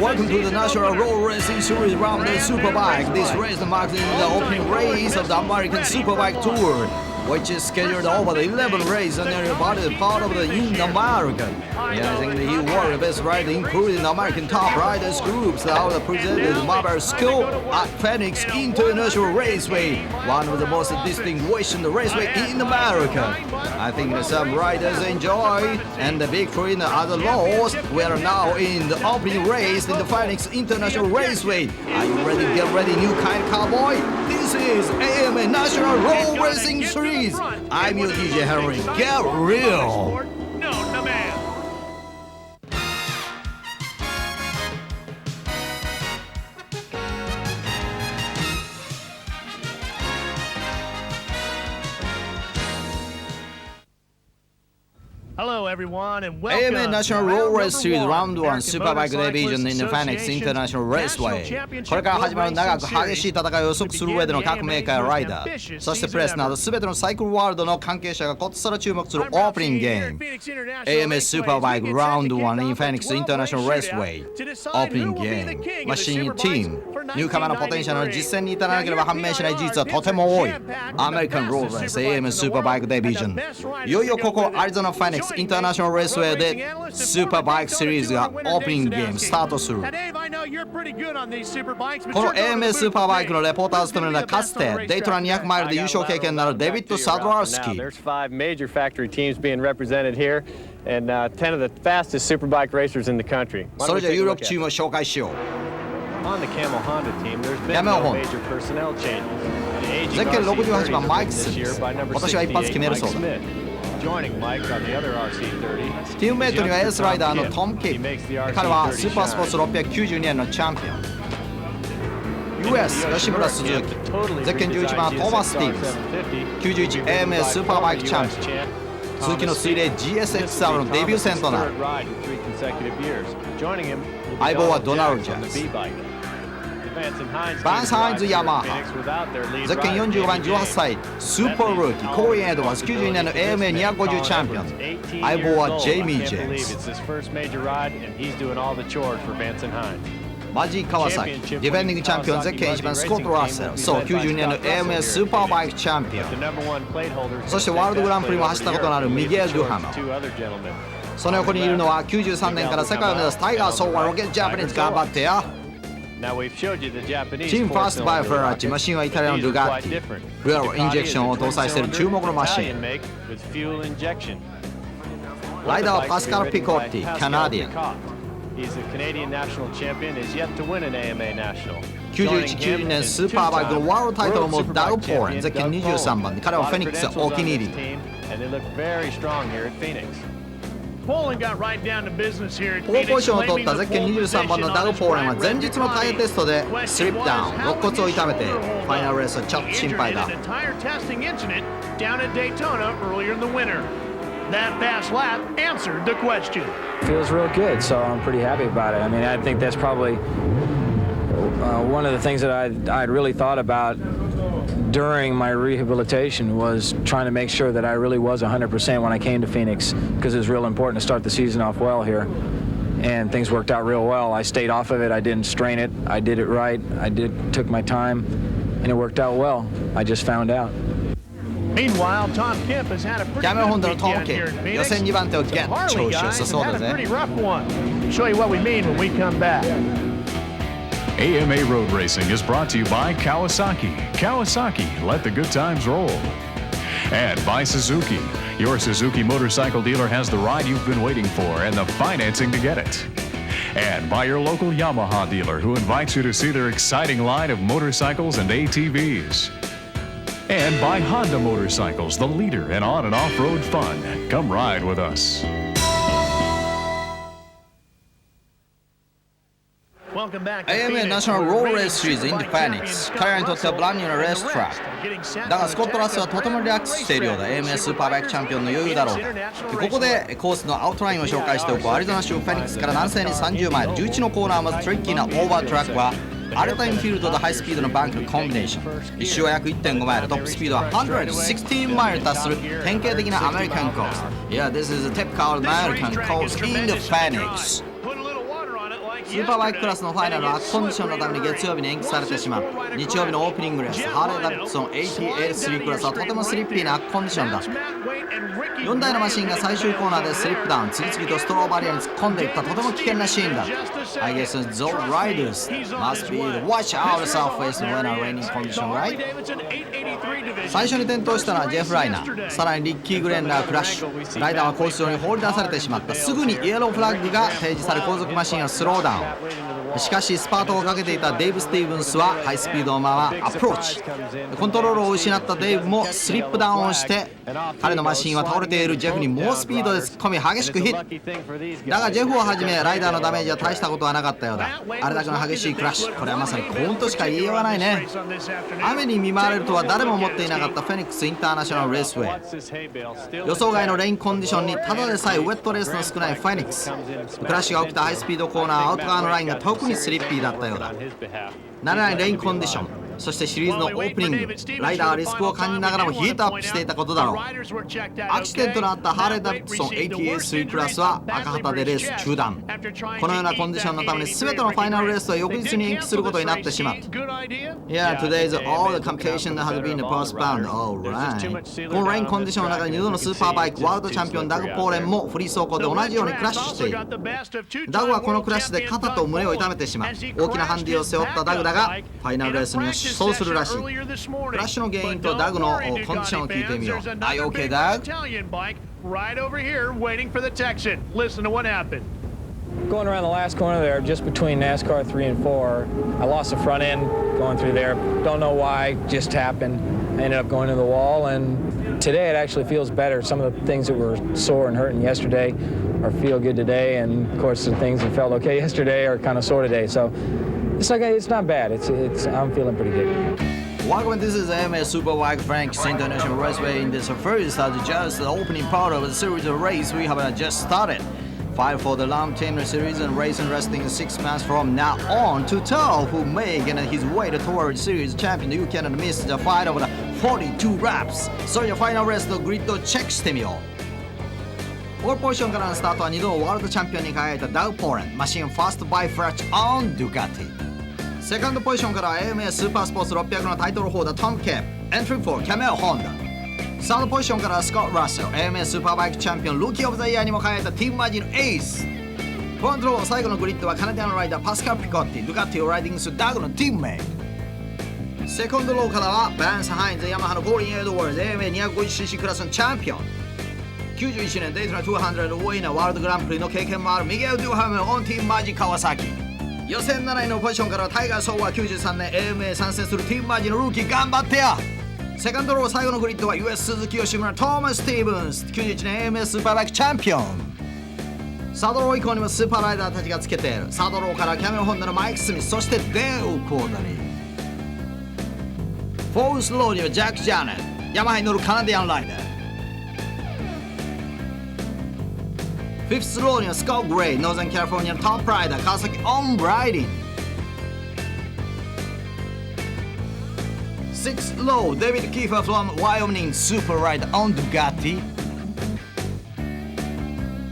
Welcome to the National Road Racing Series round the Superbike. This race marks the opening race of the American Superbike Tour, which is scheduled over the 11th race and everybody part of the in America. I think the world best rider, including the American top riders groups that are presented Marble School at Phoenix International Raceway, one of the most distinguished raceway in America. I think that some riders enjoy, and the victory in the other laws. We are now in the opening race in the Phoenix International Raceway. Are you ready? Get ready, new kind cowboy. This is AMA National Road Racing Series. I'm your DJ Henry. Get real. Hello everyone and welcome AMA National Road Race Series Round 1 Superbike Division in the Phoenix International Raceway。これから始まる長く激しい戦いを予測する上での各メーカーやライダー、そしてプレスなど全てのサイクルワールドの関係者がこっそり注目するオープニングゲーム AMA Superbike Round 1 in Phoenix International Raceway。オープニングゲーム、マシンチーム、ニューカマーのポテンシャルの実践に至らなければ判明しない事実はとても多い。アメリカンロードレース AMA Superbike Division。いよいよここアリゾナフェニックスインターナショナルレースウェイでスーパーバイクシリーズがオープニングゲームスタートする。この AMA スーパーバイクのレポーターを務めるのはかつてデイトナ200マイルで優勝経験のあるデビッド・サドラースキー。There's 5 major factory teams being represented here and 10 of the fastest superbike racers in the country. それじゃ有力チームを紹介しよう。On the Camel Honda team, there's been no major personnel changes. ゼッケン68番マイクスミス。今年は一発決めるそうだ。ティームメイトにはエースライダーのトム・キップ。彼はスーパースポーツ692年のチャンピオン。US 吉村鈴木。ゼッケン11番トーマス・スティーブス。91 AMA スーパーバイクチャンピオン。鈴木の水冷 GSXR のデビュー戦となる。相棒はドナルド・ジャズ。バンス・ハインズ・ヤマハ。ゼッケン45番18歳スーパールーキーコーリー・エドワーズ92年の AMA250 チャンピオン。相棒はジェイミー・ジェームズ。マジー・川崎ディフェンディングチャンピオンゼッケン1番スコット・ラッセル。そう92年の AMA スーパーバイクチャンピオン。そしてワールドグランプリも走ったことのあるミゲル・ドゥハマ。その横にいるのは93年から世界を目指すタイガー・ソーワロケット・ジャパニーズ。頑張ってよ。チームファーストバイフェラーチ、マシンはイタリアのドゥガッティ。フュエルインジェクションを搭載している注目のマシン。ライダーはパスカル・ピコッティ、カナディアン。91-92年スーパーバイクのワールドタイトルを持つダウ・ポーレン、ゼッケン23番。彼はフェニックスお気に入り。ポールポジションを取ったゼッケン23番のダウ・ポーレンは前日のタイヤテストでスリップダウン、肋骨を痛めてファイナルレースはちょっと心配だ。That fast lap answered the question. Feels real good, so I'm pretty happy about it. I mean, I think that's probably one of the things that I'd really thought about during my rehabilitation was trying to make sure that I really was 100% when I came to Phoenix, because it was real important to start the season off well here. And things worked out real well. I stayed off of it. I didn't strain it. I did it right. Took my time, and it worked out well. I just found out. Meanwhile, Tom Kemp has had a pretty good weekend here in Phoenix. The Harley guys have had a pretty rough one. We'll show you what we mean when we come back. AMA Road Racing is brought to you by Kawasaki. Kawasaki, let the good times roll. And by Suzuki. Your Suzuki motorcycle dealer has the ride you've been waiting for and the financing to get it. And by your local Yamaha dealer who invites you to see their exciting line of motorcycles and ATVs. And by Honda Motorcycles, the leader in on and off-road fun. Come ride with us. AMA National Road Race Series in Phoenix。彼らにとってはブランニューなレーストラック。だがスコットラスはとてもリラックスしているようだ。AMA スーパーバイクチャンピオンの余裕だろう。ここでコースのアウトラインを紹介しておく。アリゾナ州フェニックスから南西に30マイル、11のコーナーを持つトリッキーなオーバートラックはアルタインフィールドとハイスピードのバンクのコンビネーション。一周は約 1.5 マイル、トップスピードは116マイル達する典型的なアメリカンコース。Yeah, this is a typical American course in the Phoenix。スーパーバイククラスのファイナルはコンディションのために月曜日に延期されてしまう。日曜日のオープニングレース、ハーレー・ダビッドソン ATA3 クラスはとてもスリッピーなコンディションだ。4台のマシンが最終コーナーでスリップダウン、次々とストローバリアに突っ込んでいったとても危険なシーンだ。I guess those riders must be watch out the surface when a raining condition, right? 最初に転倒したのはジェフ・ライナー、さらにリッキー・グレンダークラッシュ。ライダーはコース上に放り出されてしまった。すぐにイエローフラッグが提示され後続マシンをスローダウン。しかしスパートをかけていたデイブ・スティーブンスはハイスピードのままアプローチ。コントロールを失ったデイブもスリップダウンをして彼のマシンは倒れているジェフに猛スピードで突っ込み激しくヒット。だがジェフをはじめライダーのダメージは大したことはなかったようだ。あれだけの激しいクラッシュ、これはまさにコントしか言いようがないね。雨に見舞われるとは誰も思っていなかったフェニックスインターナショナルレースウェイ。予想外のレインコンディションにただでさえウェットレースの少ないフェニックス。クラッシュが起きたハイスピードコーナーアウト側のラインが特にスリッピーだったようだ。慣れないレインコンディション、そしてシリーズのオープニング、ライダーはリスクを感じながらもヒートアップしていたことだろう。アクシデントのあったハーレー・ダビッドソン ATA3 クラスは赤旗でレース中断。このようなコンディションのために全てのファイナルレースは翌日に延期することになってしまった。Yeah, today's all the competition that has been postponed. Alright. このレインコンディションの中で2度のスーパーバイクワールドチャンピオンダグ・ポーレンもフリー走行で同じようにクラッシュしている。ダグはこのクラッシュで肩と胸を痛めてしまう。大きなハンディを背負ったダグだがファイナルレースには出走するらしい。クラッシュの原因とダグのコンディションを聞いてみよう。Are you okay, Doug? Right over here waiting for the Texan. Listen to what happened. Going around the last corner there, just between NASCAR 3 and 4, I lost the front end going through there. Don't know why, just happened. I ended up going to the wall, and today it actually feels better. Some of the things that were sore and hurting yesterday are feel good today, and of course the things that felt okay yesterday are kind of sore today. So it's okay, it's not bad. I'm feeling pretty good. Welcome, this is AMA SuperBike Franks International Raceway. In this first, just the opening part of the series of race we have just started. Fight for the long team series and racing resting 6 months from now on to tell who may get his way towards series champion. You cannot miss the fight of the 42 laps. So the final race のグリッドをチェックしてみよう。ポールポジションからのスタートは2度のワールドチャンピオンに輝いたダグ・ポーレン。マシンファーストバイフラッチオンドゥガティ。セカンドポジションからは AMA スーパースポーツ600のタイトルホルダートム・ケープ。エントリー4キャメル・ホンダ。サードポジションからはスコット・ラッセル。AMA スーパーバイクチャンピオンルーキー・オブ・ザ・イヤーにも輝いたティームマジのエース。フロントロー最後のグリッドはカナディアンライダーパスカル・ピコッティ。ドゥガティをライディングするダグのティームメイト。セコンドローからはバランス・ハインズ、ヤマハのコーリン・エドワーズ。AMA250cc クラスのチャンピオン。91年デイトナ200のウィーナーワールドグランプリの経験もあるミゲル・デュハムオンティームマジ川崎。予選7位のポジションからはタイガー・ソーは93年 AMA 参戦するティームマジのルーキー頑張ってや。セカンドロー最後のグリッドは US 鈴木吉村トーマス・スティーブンス。91年 AMA スーパーバイクチャンピオン。サードロー以降にもスーパーライダーたちがつけている。サードローからキャメル・ホンダのマイク・スミス、そしてデール・コーダリー。フォースローにはジャック・ジャーネット。ヤマハに乗るカナディアンライダー。フィフスローにはスコット・グレイ。ノーザンカリフォルニアのトップライダー川崎オン・ブライディン。Sixth low, David Kiefer from Wyoming, super rider on Ducati.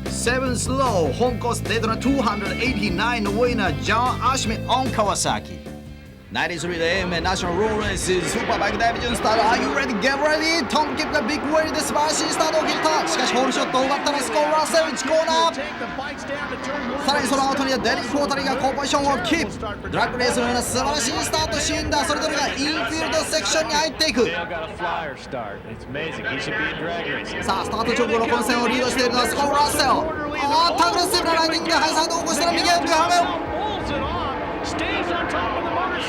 Seventh low, home course Daytona 289 winner John Ashman on Kawasaki. 93 the AMA National Road Races Superbike Division start. Are you ready? Get ready! Tom Kip がビッグウェイで素晴らしいスタートを切った。しかしホールショットを奪ったのはスコーラーセル1コーナー。さらにその後にはデリー・コータリーが高ポジションをキープ。ドラッグレースのような素晴らしいスタートシーンだ。それぞれがインフィールドセクションに入っていく。さあスタート直後の混戦をリードしているのはスコーラーセル。アグレッシブなライディングでハイサイドを起こしたら右へとハメ。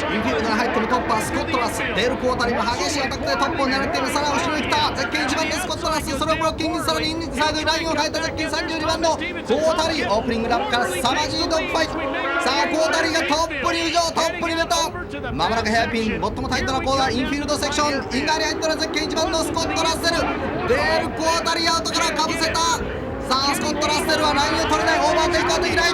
インフィールドに入ってもトップはスコットラス。デール・コータリーも激しいアタックでトップを狙っている。さらに後ろに来たゼッケン1番のスコットラス、それをブロッキング。さらにインサイドにラインを変えたゼッケン32番のコータリー。オープニングラップからサマジードッグファイト。さあコータリーがトップに浮上、トップに出た。まもなくヘアピン、最もタイトなコーナーインフィールドセクション。イン側に入ったらゼッケン1番のスコットラッセル。デール・コータリーアウトからかぶせた。さあスコットラッセルはラインを取れない。オーバーテイクはできない。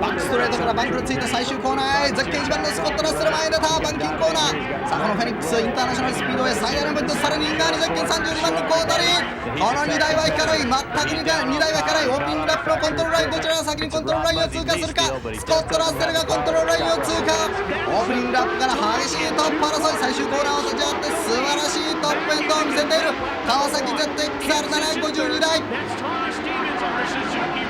バックストレートからからバンクルついた最終コーナーへゼッケン1番のスコット・ラッセル前に出た板金コーナー。さあこのフェニックスインターナショナルスピードウェイ最大の分とさらにインナーにゼッケン32番のコータリー。この2台は引かない、全く2台は引かない。オープニングラップのコントロールライン、どちらが先にコントロールラインを通過するか。スコット・ラッセルがコントロールラインを通過。オープニングラップから激しいトップ争い、最終コーナーを立ち上がって素晴らしいトップエンドを見せている川崎 ZXR752 台。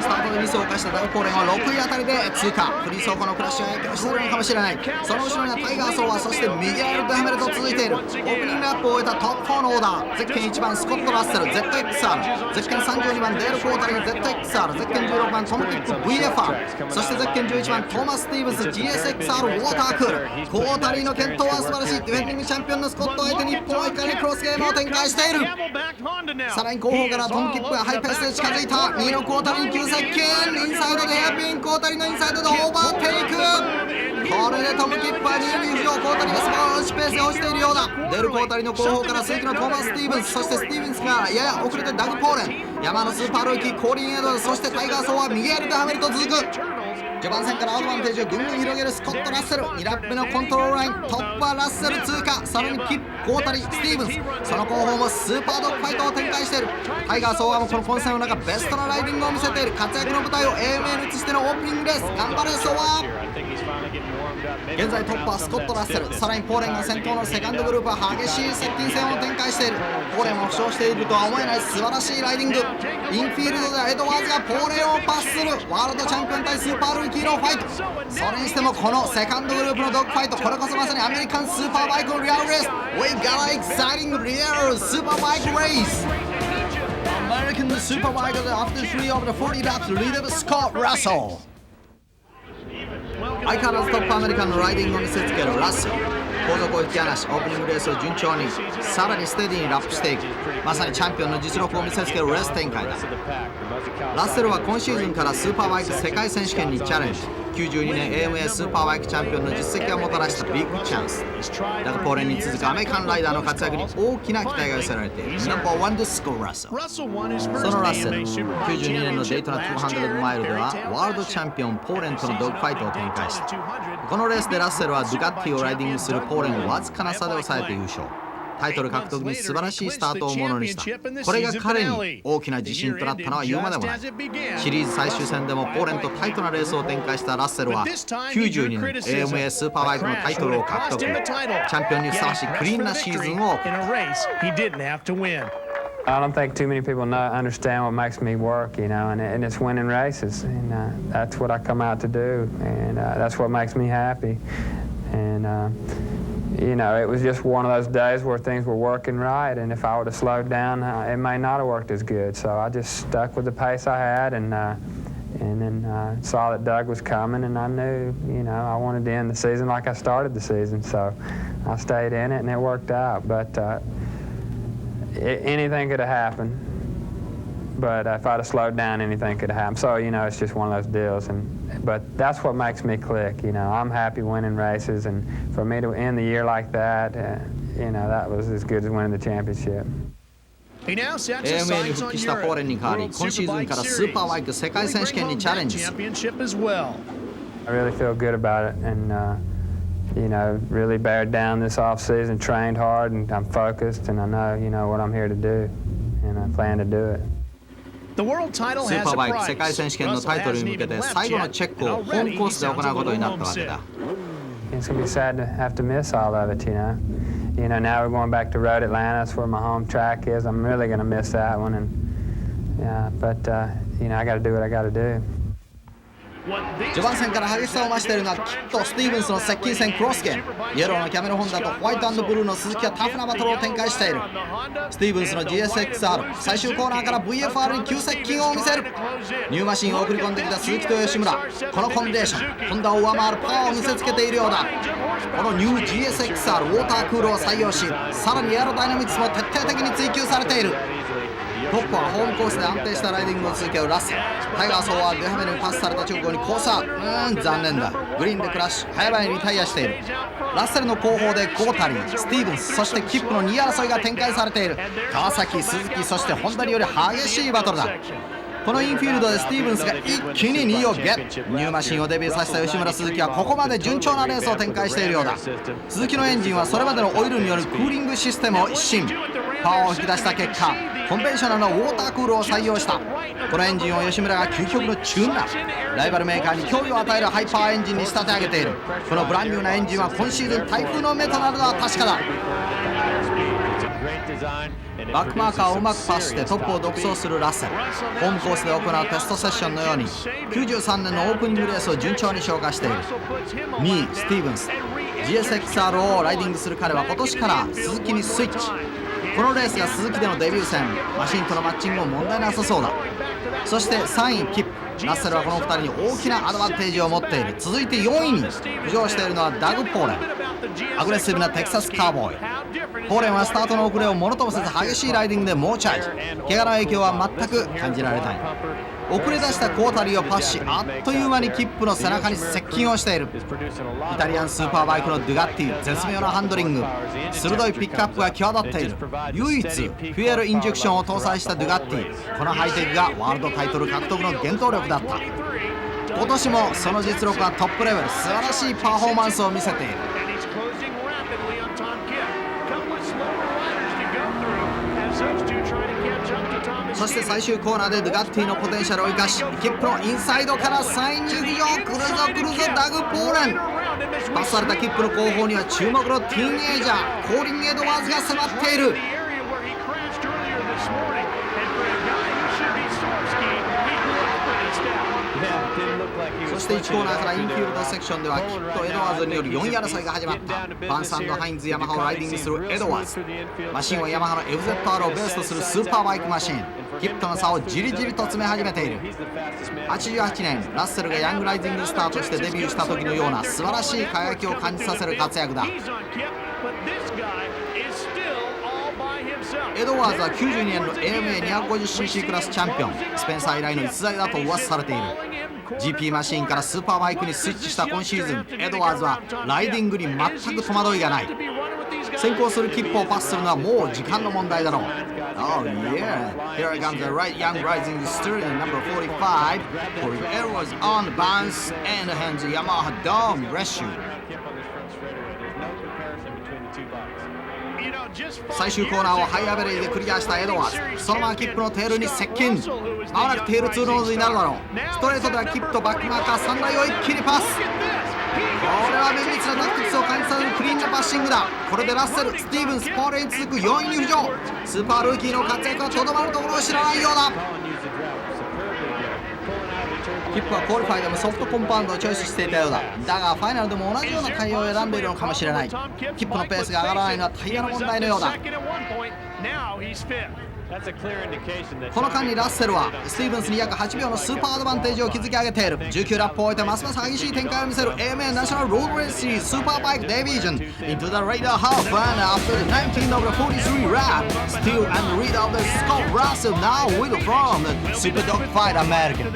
スタートでミスを犯したダウポーレンは6位あたりで通過。フリー走行のクラッシュが影響しているのかもしれない。その後ろにはタイガー・ソーワ、そしてミゲール・デハメルと続いている。オープニングラップを終えたトップ4のオーダー。ゼッケン1番スコット・ラッセル ZXR、 ゼッケン32番デール・コータリー ZXR、 ゼッケン16番トム・キップ VFR、 そしてゼッケン11番トーマス・スティーブス GSXR ウォータークール。コータリーの健闘は素晴らしい。ディフェンディングチャンピオンのスコットを相手に日本は1回目クロスゲームを展開している。さらに後方からトム・キップがハイペースで近づいた。2位のコータリーに急接近。インサイドでヘアピン、コータリーのインサイドでオーバーテイク。これでトム・キップは2位に浮上。コータリーが少しペースで落ちているようだ。デール・コータリーの後方から鈴木のトーマス・スティーブンス、そしてスティーブンスがやや遅れてダグ・ポーレン、山のスーパールーキーコーリン・エドワーズ、そしてタイガー・ソーはミゲール・デハメルと続く。序盤戦からアドバンテージをぐんぐん広げるスコット・ラッセル。2ラップ目のコントロールライン、トップはラッセル通過。さらにキップ、コータリー、スティーブンス、その後方もスーパードッグファイトを展開している。タイガー・ソーワーもこの混戦の中ベストなライディングを見せている。活躍の舞台を AMA に移してのオープニングレース。頑張れソーワー。現在トップはスコット・ラッセル、さらにポーレンが先頭のセカンドグループは激しい接近戦を展開している。ポーレンも負傷しているとは思えない素晴らしいライディング。インフィールドではエドワーズがポーレンをパスする。ワールドチャンピオン対スーパールーキーのファイト。それにしてもこのセカンドグループのドッグファイト、これこそまさにアメリカンスーパーバイクのリアルレース。 We got an exciting real superbike race. American superbike after 3 of the 40 laps lead of Scott Russell。 相変わらずトップアメリカンのライディングを見せつけるラッセル。後続を引き離しオープニングレースを順調にさらにステディにラップしていく。まさにチャンピオンの実力を見せつけるレース展開だ。ラッセルは今シーズンからスーパーバイク世界選手権にチャレンジ。92年 AMA スーパーバイクチャンピオンの実績をもたらしたビッグチャンス。ダグポーレンに続くアメリカンライダーの活躍に大きな期待が寄せられている。ナンバーワンでスコー・ラッセル。そのラッセル、92年のデイトナ200マイルではワールドチャンピオンポーレンとのドッグファイトを展開した。このレースでラッセルはドゥカッティをライディングするポーレンをわずかな差で抑えて優勝。タイトル獲得に素晴らしいスタートをものにした。これが彼に大きな自信となったのは言うまでもない。シリーズ最終戦でもポーレンとタイトなレースを展開したラッセルは92年 AMA スーパーバイクのタイトルを獲得。チャンピオンにふさわしいクリーンなシーズンを送った。I don't think too many people understand what makes me work, you know, and it's winning races, and that's what I come out to do, and that's what makes me happy, and you know, it was just one of those days where things were working right, and if I would have slowed down, it may not have worked as good. So I just stuck with the pace I had, and then saw that Doug was coming, and I knew, you know, I wanted to end the season like I started the season. So I stayed in it, and it worked out. But anything could have happened. But if I'd have slowed down, anything could have happened. So, you know, it's just one of those deals. But that's what makes me click. You know, I'm happy winning races, and for me to end the year like that, you know, that was as good as winning the championship. AMA に復帰したポーレンに代わり、今シーズンからスーパーバイク世界選手権にチャレンジする。I really feel good about it, and you know, really bared down this off season, trained hard, and I'm focused, and I know, you know, what I'm here to do, and I plan to do it. スーパーバイク世界選手権のタイトルに向けて最後のチェックをホームコースで行うことになったわけだ。It's going to be sad to have to miss all of it, you know. You know, now we're going back to Road Atlanta, that's where my home track is. I'm really going to miss that one, and yeah, but you know, I got to do what I got to do. 序盤戦から激しさを増しているのはキット・スティーブンスの接近戦クロスゲーム。イエローのキャメロホンダとホワイト&ブルーの鈴木はタフなバトルを展開している。スティーブンスの GSXR 最終コーナーから VFR に急接近を見せる。ニューマシンを送り込んできた鈴木と吉村、このコンデーションホンダを上回るパワーを見せつけているようだ。このニュー GSXR ウォータークールを採用し、さらにエアロダイナミクスも徹底的に追求されている。トップはホームコースで安定したライディングを続けるラッセル。タイガー・ソーはデハメルにパスされた直後にコースアウト。残念だ。グリーンでクラッシュ、早々にリタイアしている。ラッセルの後方でコータリー、スティーブンス、そしてキップの2位争いが展開されている。川崎、鈴木、そしてホンダにより激しいバトルだ。このインフィールドでスティーブンスが一気に2位をゲット。ニューマシンをデビューさせた吉村鈴木はここまで順調なレースを展開しているようだ。鈴木のエンジンはそれまでのオイルによるクーリングシステムを一新、パワーを引き出した結果コンベンショナルのウォータークールを採用した。このエンジンを吉村が究極のチューンアップ、ライバルメーカーに脅威を与えるハイパーエンジンに仕立て上げている。このブランニューなエンジンは今シーズン台風の目となるのは確かだ。バックマーカーをうまくパスしてトップを独走するラッセル。ホームコースで行うテストセッションのように93年のオープニングレースを順調に消化している。2位スティーブンス、 GSXR をライディングする彼は今年から鈴木にスイッチ。このレースが鈴木でのデビュー戦、マシンとのマッチングも問題なさそうだ。そして3位キップ、ラッセルはこの2人に大きなアドバンテージを持っている。続いて4位に浮上しているのはダグ・ポーレン、アグレッシブなテキサスカーボーイ。ポーレンはスタートの遅れをものともせず激しいライディングで猛チャージ。怪我の影響は全く感じられない。遅れ出したコータリーをパスし、あっという間にキップの背中に接近をしている。イタリアンスーパーバイクのドゥガッティ、絶妙なハンドリング、鋭いピックアップが際立っている。唯一フュエルインジェクションを搭載したドゥガッティ、このハイテクがワールドタイトル獲得の原動力だった。今年もその実力はトップレベル、素晴らしいパフォーマンスを見せている。そして最終コーナーでドゥガッティのポテンシャルを生かし、キップのインサイドから3位に浮上。来るぞ来るぞダグ・ポーレン。パスされたキップの後方には注目のティーンエイジャーコーリン・エドワーズが迫っている。そして1コーナーからインフィールドセクションではキット・エドワーズによる4位争いが始まった。バンス&ハインズヤマハをライディングするエドワーズ。マシンはヤマハの FZR をベースとするスーパーバイクマシン。キップとの差をじりじりと詰め始めている。88年ラッセルがヤングライディングスターとしてデビューした時のような素晴らしい輝きを感じさせる活躍だ。エドワーズは92年の AMA250cc クラスチャンピオン、スペンサー以来の逸材だと噂されている。 GP マシンからスーパーバイクにスイッチした今シーズン、エドワーズはライディングに全く戸惑いがない。先行するキップをパスするのはもう時間の問題だろう。 Oh yeah, here comes the right young rising star number 45 for Edwards on the bounce and hands Yamaha Dome rescue。最終コーナーをハイアベレージでクリアしたエドワーズ、そのままキップのテールに接近。まもなくテール2ノーズになるだろう。ストレートではキップとバックマーカー3台を一気にパス。これは綿密なタクティクスを感じさせるクリーンなパッシングだ。これでラッセル、スティーブンス、ポーレンに続く4位に浮上。スーパールーキーの活躍はとどまるところを知らないようだ。キップはクオリファイでもソフトコンパウンドをチョイスしていたようだ。だがファイナルでも同じような対応を選んでいるのかもしれない。キップのペースが上がらないのはタイヤの問題のようだ。この間にラッセルはスティーブンスに約8秒のスーパーアドバンテージを築き上げている。19ラップを終えてますます激しい展開を見せる AMA ナショナルロードレースシリーズスーパーバイクデビジョン Into the radar half and after the 19 of the 43 lap Steele and the leader of the Scott Russell now with from the Super Dogfight American。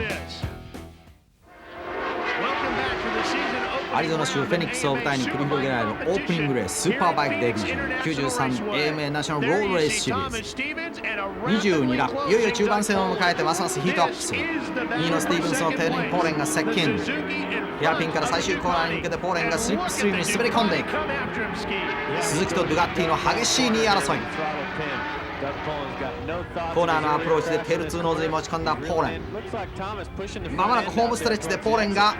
アリゾナ州フェニックスを舞台に繰り広げられるオープニングレーススーパーバイクデビジョン 93AMA ナショナルロードレースシリーズ22ラップ、いよいよ中盤戦を迎えてますますヒートアップする。2位のスティーブンスのテールにポーレンが接近。ヘアピンから最終コーナーに向けてポーレンがスリップストリームに滑り込んでいく。鈴木とドゥガッティの激しい2位争い。コーナーのアプローチでテール2ノーズに持ち込んだポーレン。まもなくホームストレッチでポーレンが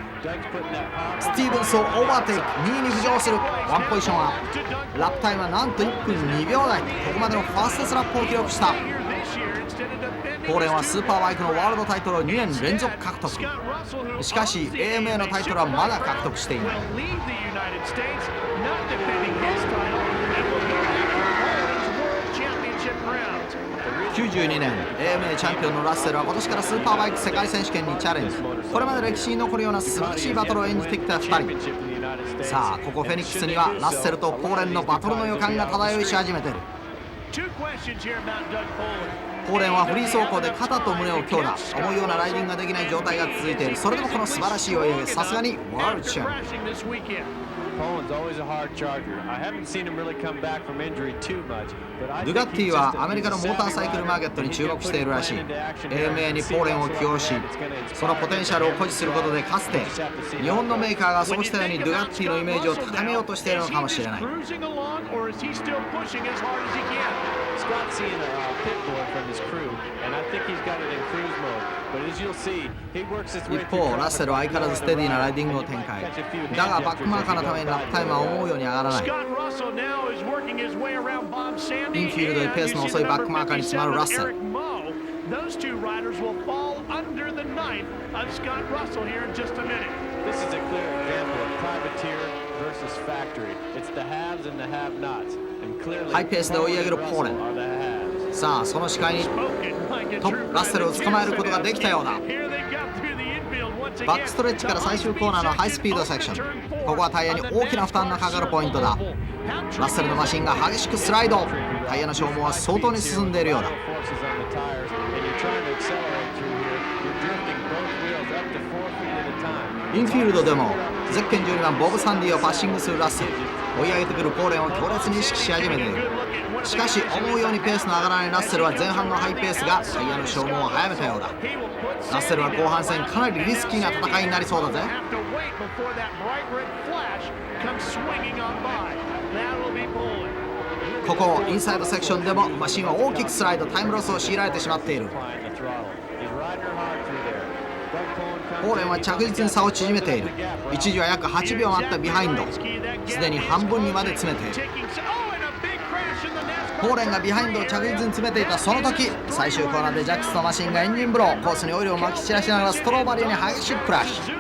スティーブンスをオーバーテイク、2位に浮上する。ワンポジションアップ。ラップタイムはなんと1分2秒台。ここまでのファーストスラップを記録した。ポーレンはスーパーバイクのワールドタイトルを2年連続獲得。しかし AMA のタイトルはまだ獲得していない。92年 AMA チャンピオンのラッセルは今年からスーパーバイク世界選手権にチャレンジ。これまで歴史に残るような素晴らしいバトルを演じてきた2人。さあここフェニックスにはラッセルとポーレンのバトルの予感が漂いし始めている。ポーレンはフリー走行で肩と胸を強打、思うようなライディングができない状態が続いている。それでもこの素晴らしい追い上げ、さすがにワールドチャンピオン。ドゥガッティはアメリカのモーターサイクルマーケットに注目しているらしい。AMA にポーレンを起用し、そのポテンシャルを誇示することでかつて日本のメーカーがそうしたようにドゥガッティのイメージを高めようとしているのかもしれない。一方、ラッセルは相変わらずステディなライディングを展開。だがバックマーカーのためにラップタイムは思うように上がらない。インフィールドでペースの遅いバックマーカーに詰まるラッセル。Those two riders will fall under the knife of Scott Russell here in just a minute. This is a clear example of privateer versus factory. It's the haves and the have-nots. And clearly, ハイペースで追い上げるポーレン。さあ、その視界にトップラッセルを捕まえることができたようだ。バックストレッチから最終コーナーのハイスピードセクション。ここはタイヤに大きな負担のかかるポイントだ。ラッセルのマシンが激しくスライド。タイヤの消耗は相当に進んでいるようだ。インフィールドでもゼッケン12番ボブ・サンディをパッシングするラッセル。追い上げてくるポーレンを強烈に意識し始めている。しかし思うようにペースの上がらないラッセルは前半のハイペースがタイヤの消耗を早めたようだ。ラッセルは後半戦かなりリスキーな戦いになりそうだぜ。ここインサイドセクションでもマシンは大きくスライド、タイムロスを強いられてしまっている。ポーレンは着実に差を縮めている。一時は約8秒あったビハインド、すでに半分にまで詰めている。ポーレンがビハインドを着実に詰めていたその時、最終コーナーでジャックスのマシンがエンジンブロー、コースにオイルをまき散らしながらストローバリアに激しくクラッシュ。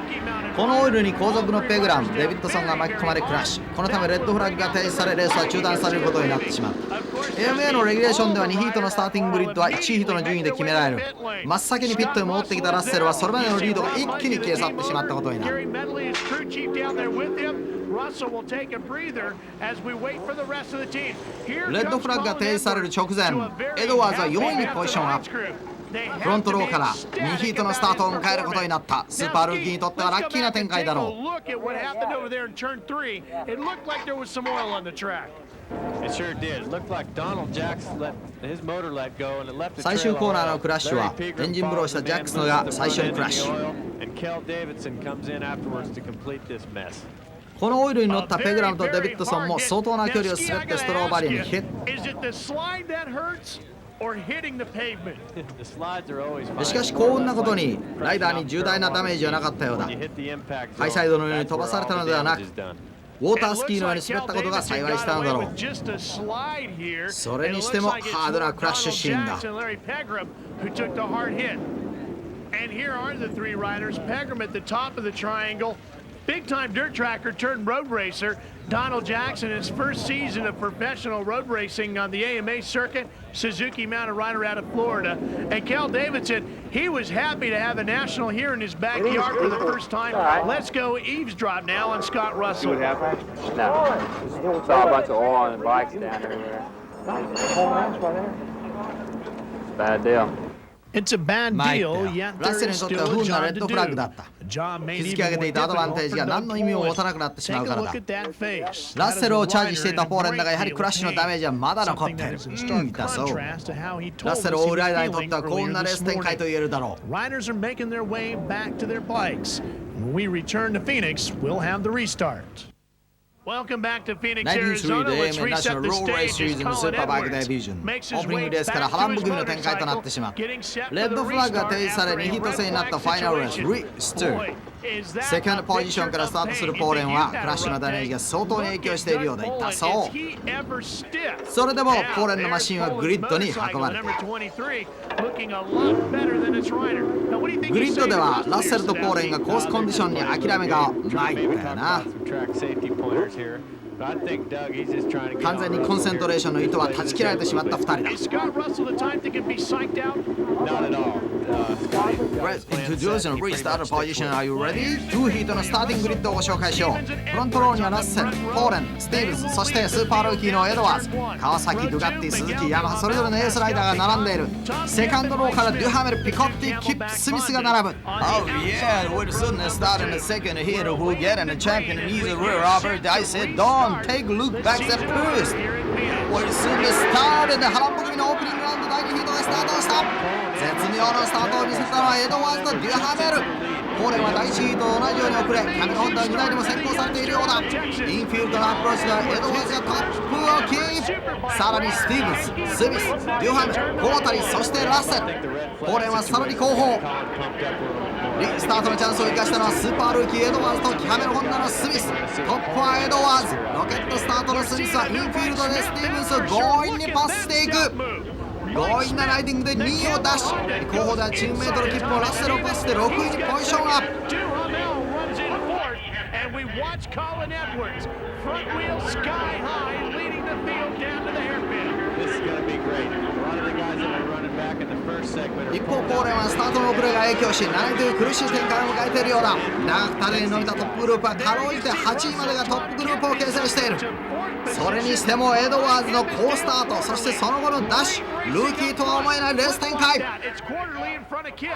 このオイルに後続のペグラム、デビッドソンが巻き込まれクラッシュ。このためレッドフラッグが停止され、レースは中断されることになってしまった。 AMA のレギュレーションでは2ヒートのスターティンググリッドは1ヒートの順位で決められる。真っ先にピットに戻ってきたラッセルはそれまでのリードが一気に消え去ってしまったことになる。レッドフラッグが停止される直前、エドワーズは4位にポジションアップ。フロントローから2ヒートのスタートを迎えることになった。スーパールーキーにとってはラッキーな展開だろう。最終コーナーのクラッシュはエンジンブローしたジャックスのが最初にクラッシュ。このオイルに乗ったペグラムとデビッドソンも相当な距離を滑ってストローバリアにヒット。しかし幸運なことにライダーに重大なダメージはなかったようだ。ハイサイドのように飛ばされたのではなく、ウォータースキーのように滑ったことが幸いしたのだろう。それにしてもハードなクラッシュシーンだ。Big-time dirt tracker turned road racer, Donald Jackson, his first season of professional road racing on the AMA circuit, Suzuki mounted rider out of Florida. And Cal Davidson, he was happy to have a national here in his backyard for the first time. Let's go eavesdrop now on Scott Russell. See what happened? No. Just saw a bunch of oil on the bikes down there. Bad deal. It's a bad deal, yet ラッセル there に is とっては still 不 a 運なレ job ッ to ドフラッグ do. だった。 Job made 築き上げ even てい more たアドバンテー difficult ジ for が Doug 何の意味も持たなくなってしま Lewis. うから Take a だ。 look at that face. ラッセルをチャージしていたポーレンだがやはりクラッシュのダメージはまだ残っている。痛そう。ラッセルを追うライダーにとっては幸運なレース展開と言えるだろう。 Riders are making their way back to their bikes. When we return to Phoenix, we'll have the restart. Welcome back to Phoenix, Arizona. Let's reset the stage as Colin Edwards makes オー his プニン way グレース back から波乱 to 含 his みの展開となって motorcycle, しまった。 getting set レ for ッ the ドフラッグが restart 停止され after 2 a ヒット red 制になった flag ファイナルレース situation. リスター Boy, is that セカンド a ポジションからスタートするポーレンはクラッシュのダメージが相当に影響しているようだ。痛そう。それでもポーレンのマシンはグリッドに運ばれている。グリッドではラッセルとポーレンがコースコンディションに諦めがないんだよな。完全にコンセントレーションの意図は断ち切られてしまった2人だ。Let's introduce and restart position. Are you ready? 2ヒートのスターティンググリッドをご紹介しよう。フロントローにはラッセル、ポーレン、スティーブンズ、そしてスーパールーキーのエドワーズ、川崎、ドゥガッティ、鈴木、ヤマハ、それぞれのエースライダーが並んでいる。セカンドローからデュハメル、ピコッティ、キップ、スミスが並ぶ。Oh yeah, we'll soon start in the second heat. Who getting the champion and he's a rear upper. I said don't take a look back at first. We'll soon start in the 波乱含みのオープニングラウンド第2ヒートがスタートした。絶妙なスタートを見せたのはエドワーズとデュハメル。ポーレンは第1ヒートと同じように遅れ、キャメロンホンダは2台でも先行されているようだ。インフィールドのアプローチではエドワーズがトップをキープ。さらにスティーブンス、スミス、デュハメル、コータリ、そしてラッセル。ポーレンはさらに後方。リスタートのチャンスを生かしたのはスーパールーキーエドワーズとキャメロンホンダのスミス。トップはエドワーズ。ロケットスタートのスミスはインフィールドでスティーブンスを強引にパスしていく。強引なライディングで2位をダッシュ。後方ではチームメイトのキップをラッセルをパスして6位にポジションアップ。一方ポーレンはスタートの遅れが影響し7位という苦しい展開を迎えているようだ。長く縦に伸びたトップグループはかろうじて8位までがトップグループを形成している。それにしてもエドワーズの好スタート、そしてその後のダッシュ、ルーキーとは思えないレース展開。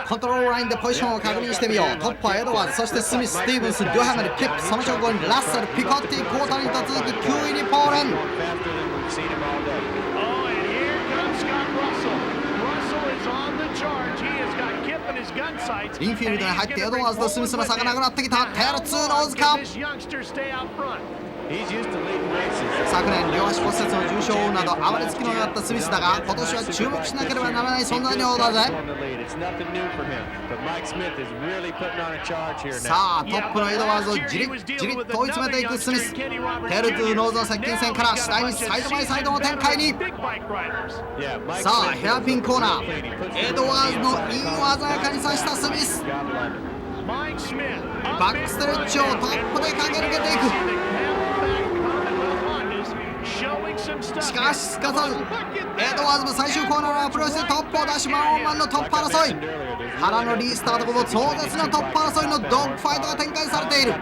コントロールラインでポジションを確認してみよう。トップはエドワーズ、そしてスミス、スティーブンス、デュハメル、キップ、その直後にラッセル、ピコッティ、コータリーと続き9位にポーレン。インフィールドに入ってエドワーズとスミスの差がなくなってきた。テール2の大塚。昨年両足骨折の重傷を負うなどあまりつきの良かったスミスだが、今年は注目しなければならない存在のようだぜ。さあトップのエドワーズをじりっじりっと追い詰めていくスミス。テール2ノーズの接近戦から次第にサイドバイサイドの展開に。さあヘアピンコーナー、エドワーズのインを鮮やかに刺したスミス。バックストレッチをトップで駆け抜けていく。しかしすかさずエドワーズも最終コーナーのアプローチでトップを出し、マンオンマンのトップ争い。原のリースタート後も壮絶なトップ争いのドッグファイトが展開されている。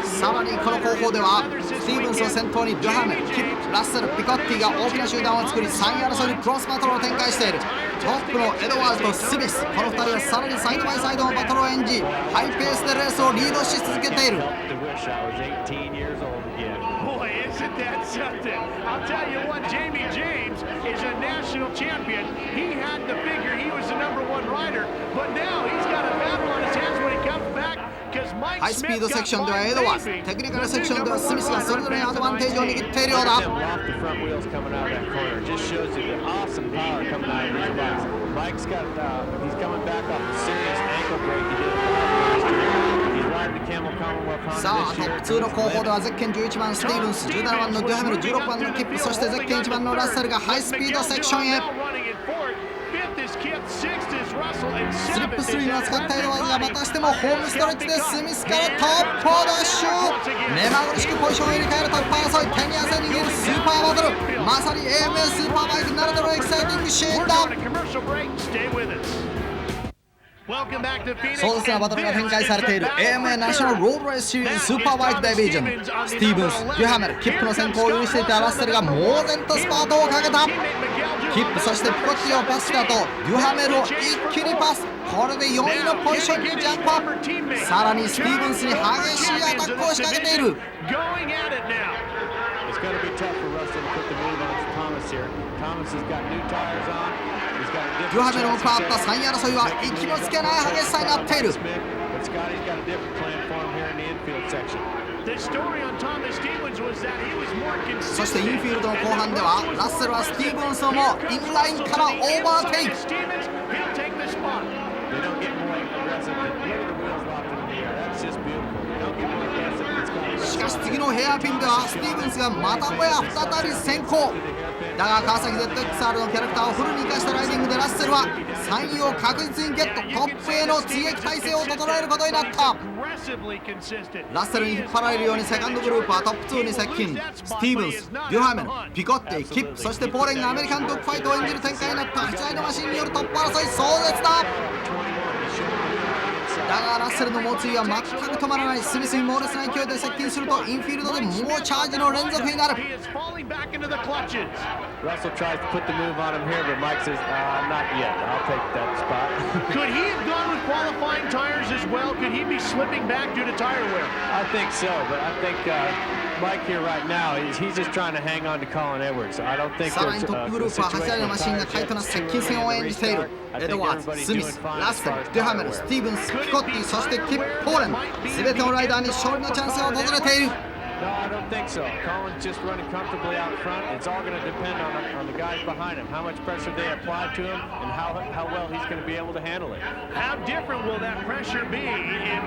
さらにこの後方ではスティーブンスを先頭にデュハメル、キップ、ラッセル、ピコッティが大きな集団を作り3位争いにクロスバトルを展開している。トップのエドワーズとスミス、この2人はさらにサイドバイサイドのバトルを演じ、ハイペースでレースをリードし続けている。ハイスピードセクションではエドワーズ、テクニカルセクションではスミスがそれぞれにアドバンテージを握っているようだ。さあトップ2の後方ではゼッケン11番スティーブンス、17番のデュハメル、16番のキップ、そしてゼッケン1番のラッセルがハイスピードセクションへ。スリップスリーを使ったエドワーズがまたしてもホームストレッチでスミスからトップをダッシュ。目まぐるしくポジションを入れ替えるトップ争い、手に汗握るスーパーバトル、まさに AMA スーパーバイクならではのエキサイティングシーンだ。壮絶なバトルが展開されている AMA ナショナルロードレースシリーズスーパーバイクデビジョン。スティーブンス、デュハメル、キップの先行を許していたラッセルが猛然とスパートをかけた。キップ、そしてピコッティをパスした後デュハメルを一気にパス。これで4位のポジションにジャンプアップ。さらにスティーブンスに激しいアタックを仕掛けている。デュハメルも加わった3位争いは息のつけない激しさになっている。そしてインフィールドの後半ではラッセルはスティーブンスをもインラインからオーバーテイク。しかし次のヘアピンではスティーブンスがまたもや再び先行。だが川崎 ZXR のキャラクターをフルに生かしたライディングでラッセルは3位を確実にゲット。トップへの追撃態勢を整えることになった。impressively consistent. ラッセルに引っ張られるようにセカンドグループはトップ2に接近。スティーブンス、デュハメル、ピコッティ、キップ、そしてポーレンがアメリカンドッグファイトを演じる展開になった。8台のマシンによるトップ争い壮絶だ。だがラッセルの猛追は全く止まらない。スミスに猛烈な勢いで接近するとインフィールドで猛チャージの連続になる。Russell tries to put the move on him here, but Mike says, not yet. I'll take that spot. Could he have gone with qualifying tires as well? Could he be slipping back due to tire wear? I think so, but I think Mike here right now, he's just trying to hang on to Colin Edwards. I don't think さらにトップグループは8台のマシンがタイトな接近戦を演じている。エドワーズ、スミス、ラッセル、デュハメル、スティーブンス、ピコッティ、そしてキップ、ポーレン、全てのライダーに勝利のチャンスが訪れている。No, I don't think so. Colin's just running comfortably out front. It's all going to depend on the guys behind him, how much pressure they apply to him, and how well he's going to be able to handle it. How different will that pressure be if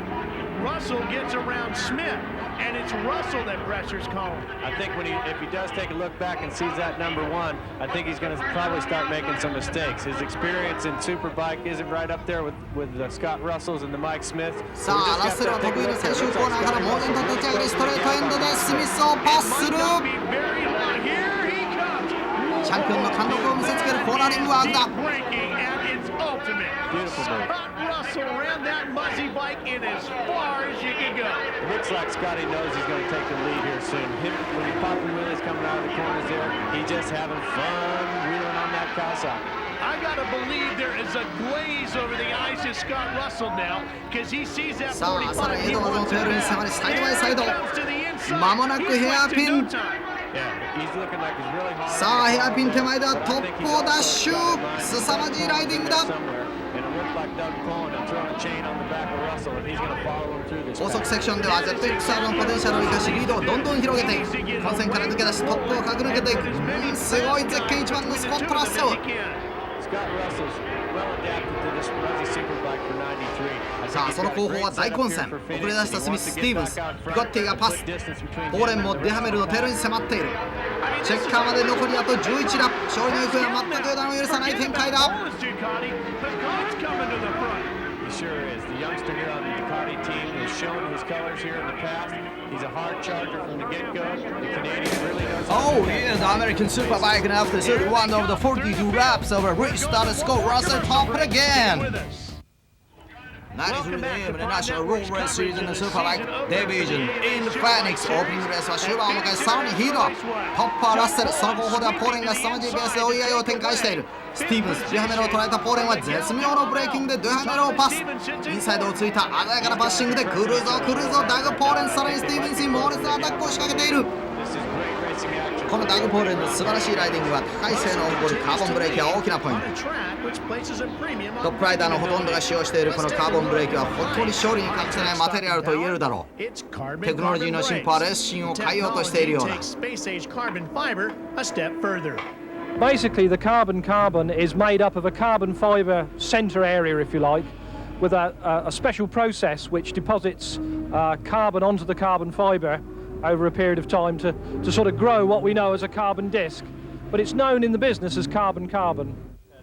Russell gets around Smith, and it's Russell that pressures Colin? I think if he does take a look back and sees that number one, I think he's going to probably start making some mistakes. His experience in Superbike isn't right up there with the Scott Russells and the Mike Smiths. さあラッセルは得意の最終コーナーから猛然と立ち上がりストレートエンドでスミスをパスする。チャンピオンの貫禄を見せつけるコーナリングワークだ。Russell ran that muzzy bike in as far as you can go. It looks like Scotty knows he's going to take the lead here soon. When he's popping wheelies coming out of the corners there, he's just having fun wheeling on that Kawasaki. I gotta believe there is a glaze over the eyes of Scott Russell now, because he sees that さあさら 45. にエドワーズのテールに迫りサイドバイサイド。間もなくヘアピン。さあヘアピン手前ではトップをダッシュ。凄まじいライディングだ。高速セクションでは ZXR のポテンシャルを生かしリードをどんどん広げていく。混戦から抜け出しトップを駆け抜けていく。すごいゼッケン1番のスコット・ラッセル。さあその後方は大混戦。遅れ出したスミス、スティーブンス、ピコッティがパス。ポーレンもデハメルのテールに迫っている。チェッカーまで残りあと11ラップ。勝利の行方は全く予断を許さない展開だ。Sure is. The youngster here on the Ducati team has shown his colors here in the past. He's a hard charger from the get-go. The Canadian really knows how Oh yeah, the American Superbike, and after 31 of the 42 laps of a restarted Scott Russell top it again. 93 AM the National Road Race Series in the Superbike Division in Phoenix。オープニングレースは終盤を迎えさらにヒートアップ。トップはラッセル、その後方ではポーレンが凄まじいペースで追い合いを展開している。スティーブンス、デュハメルを捉えたポーレンは絶妙のブレーキングでデュハメルをパス。インサイドをついた鮮やかなパッシングで来るぞ来るぞ。ダグ・ポーレン、さらにスティーブンスに猛烈なアタックを仕掛けている。このダグ・ポーレンの素晴らしいライディングは高い性能を誇るカーボンブレーキが大きなポイント。トップライダーのほとんどが使用しているこのカーボンブレーキは本当に勝利に欠かせないマテリアルと言えるだろう。テクノロジーの進歩はレースシーンを変えようとしているようだ。Basically, the carbon is made up of a carbon fiber center area, if you like, with a special process which deposits carbon onto the carbon fiber over a period of time to sort of grow what we know as a carbon disc. But it's known in the business as carbon.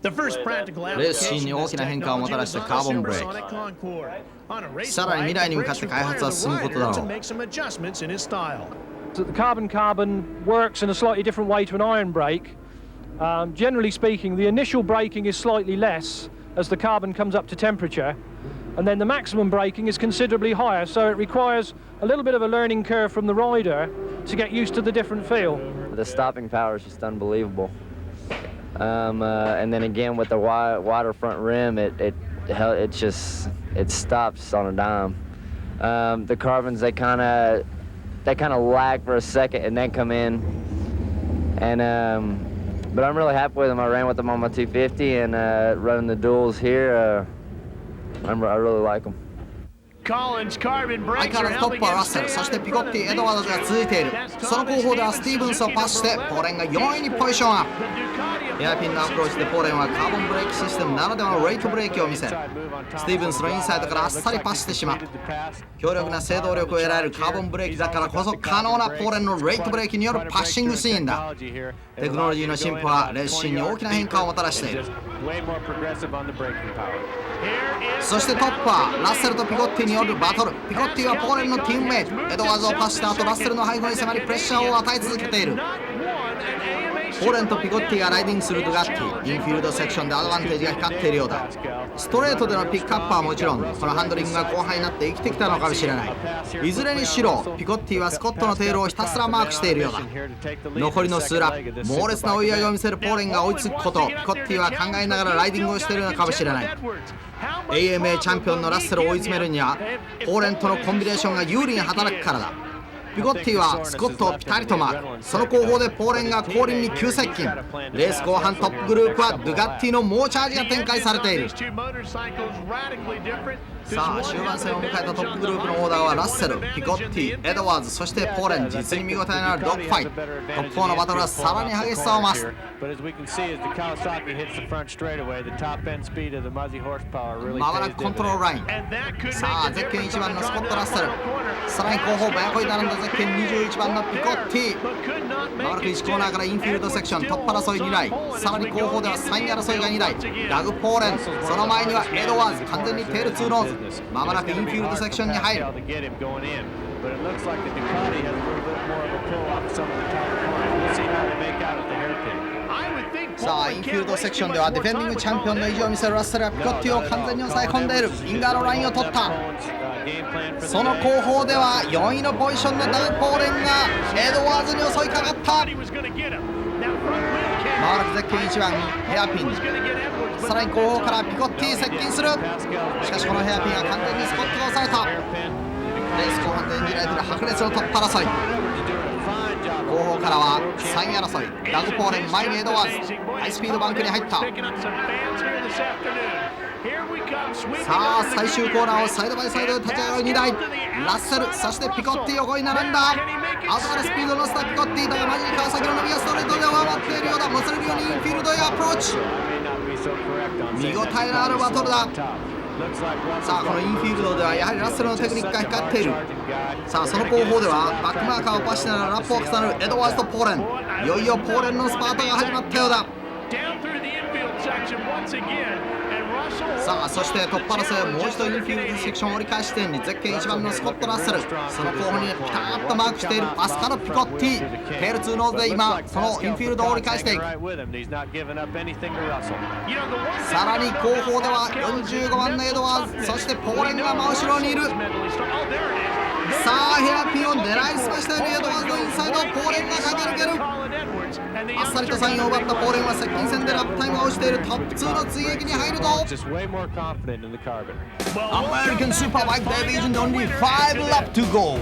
The first practical レースシーンに大きな変化をもたらしたカーボンブレーキ。さらに未来に向かって開発は進むことだろう。So the carbon works in a slightly different way to an iron brake. Generally speaking, the initial braking is slightly less as the carbon comes up to temperature, and then the maximum braking is considerably higher, so it requires a little bit of a learning curve from the rider to get used to the different feel. The stopping power is just unbelievable. And then again with the wider front rim, it stops on a dime. The carbons they kind of lag for a second and then come in, and but I'm really happy with them. I ran with them on my 250 and running the duals here. I really like them. 相変わらずトップはラッセル、そしてピコッティ、エドワードズが続いている。その後方ではスティーブンスをパスしてポーレンが4位にポジションアップ。エアピンのアプローチでポーレンはカーボンブレーキシステムならではのレイトブレーキを見せる。スティーブンスのインサイドからあっさりパスしてしまう。強力な制動力を得られるカーボンブレーキだからこそ可能なポーレンのレイトブレーキによるパッシングシーンだ。テクノロジーの進歩はレースシーンに大きな変化をもたらしている。そしてトップはラッセルとピコッティによるバトル。ピコッティはポーレンのティームメイトエドワーズをパスした後、ラッセルの背後に迫りプレッシャーを与え続けている。ポーレンとピコッティがライディングするドゥガッティ。インフィールドセクションでアドバンテージが光っているようだ。ストレートでのピックアップはもちろん、このハンドリングが後輩になって生きてきたのかもしれない。いずれにしろピコッティはスコットのテールをひたすらマークしているようだ。残りの数ラップ、猛烈な追い上げを見せるポーレンが追いつくことをピコッティは考えながらライディングをしているのかもしれない。 AMA チャンピオンのラッセルを追い詰めるにはポーレンとのコンビネーションが有利に働くからだ。ピコッティはスコットをピタリとマーク。その後方でポーレンが後輪に急接近。レース後半トップグループはドゥガッティの猛チャージが展開されている。さあ終盤戦を迎えたトップグループのオーダーはラッセル、ピコッティ、エドワーズ、そしてポーレン。実に見応えのあるドッグファイト。トップ4のバトルはさらに激しさを増す。まもなくコントロールライン。さあゼッケン1番のスコット・ラッセル、さらに後方バヤコに並んだゼッケン21番のピコッティ。まもなく1コーナーからインフィールドセクション、トップ争い2台、さらに後方では3位争いが2台。ダグ・ポーレン、その前にはエドワーズ、完全にテール2ノーズ。まもなくインフィールドセクションに入る。さあインフィールドセクションではディフェンディングチャンピオンの意地を見せるラッセルやピコッティを完全に抑え込んでいる。インガーのラインを取った。その後方では4位のポジションのダグ・ポーレンがエドワーズに襲いかかった。まもなくゼッケン1番ヘアピン、さらに後方からピコッティ接近する。しかしこのヘアピンは完全にスコットが抑えた。レース後半で演じられている白熱の突破争い。後方からは3位争い。ダグ・ポーレン、前にエドワーズ、ハイスピードバンクに入った。さあ最終コーナーをサイドバイサイドで立ち上がる2台。ラッセル、そしてピコッティ横に並んだ。後からスピードの乗せたピコッティだがマジに川崎の伸びがストレートで上回っているようだ。もつれるようにインフィールドへアプローチ。見応えのあるバトルだ。さあこのインフィールドではやはりラッセルのテクニックが光っている。さあその後方ではバックマーカーをパスしながらラップを重ねるエドワーズとポーレン。いよいよポーレンのスパートが始まったようだ。さあそして突破争い、もう一度インフィールドセクション折り返し地点にゼッケン1番のスコット・ラッセル、その後方にピタッとマークしているパスカのピコッティ。テール2ノーズで今そのインフィールドを折り返していく。さらに後方では45番のエドワーズ、そしてポーレンが真後ろにいる。さあヘアピンを狙いすましたようにエドワーズのインサイドをポーレンが駆け抜ける。あっさりと3位を奪ったポーレンは接近戦でラップタイムが落ちている。トップ2の追撃に入るとAmerican Superbike Division only 5 laps to go.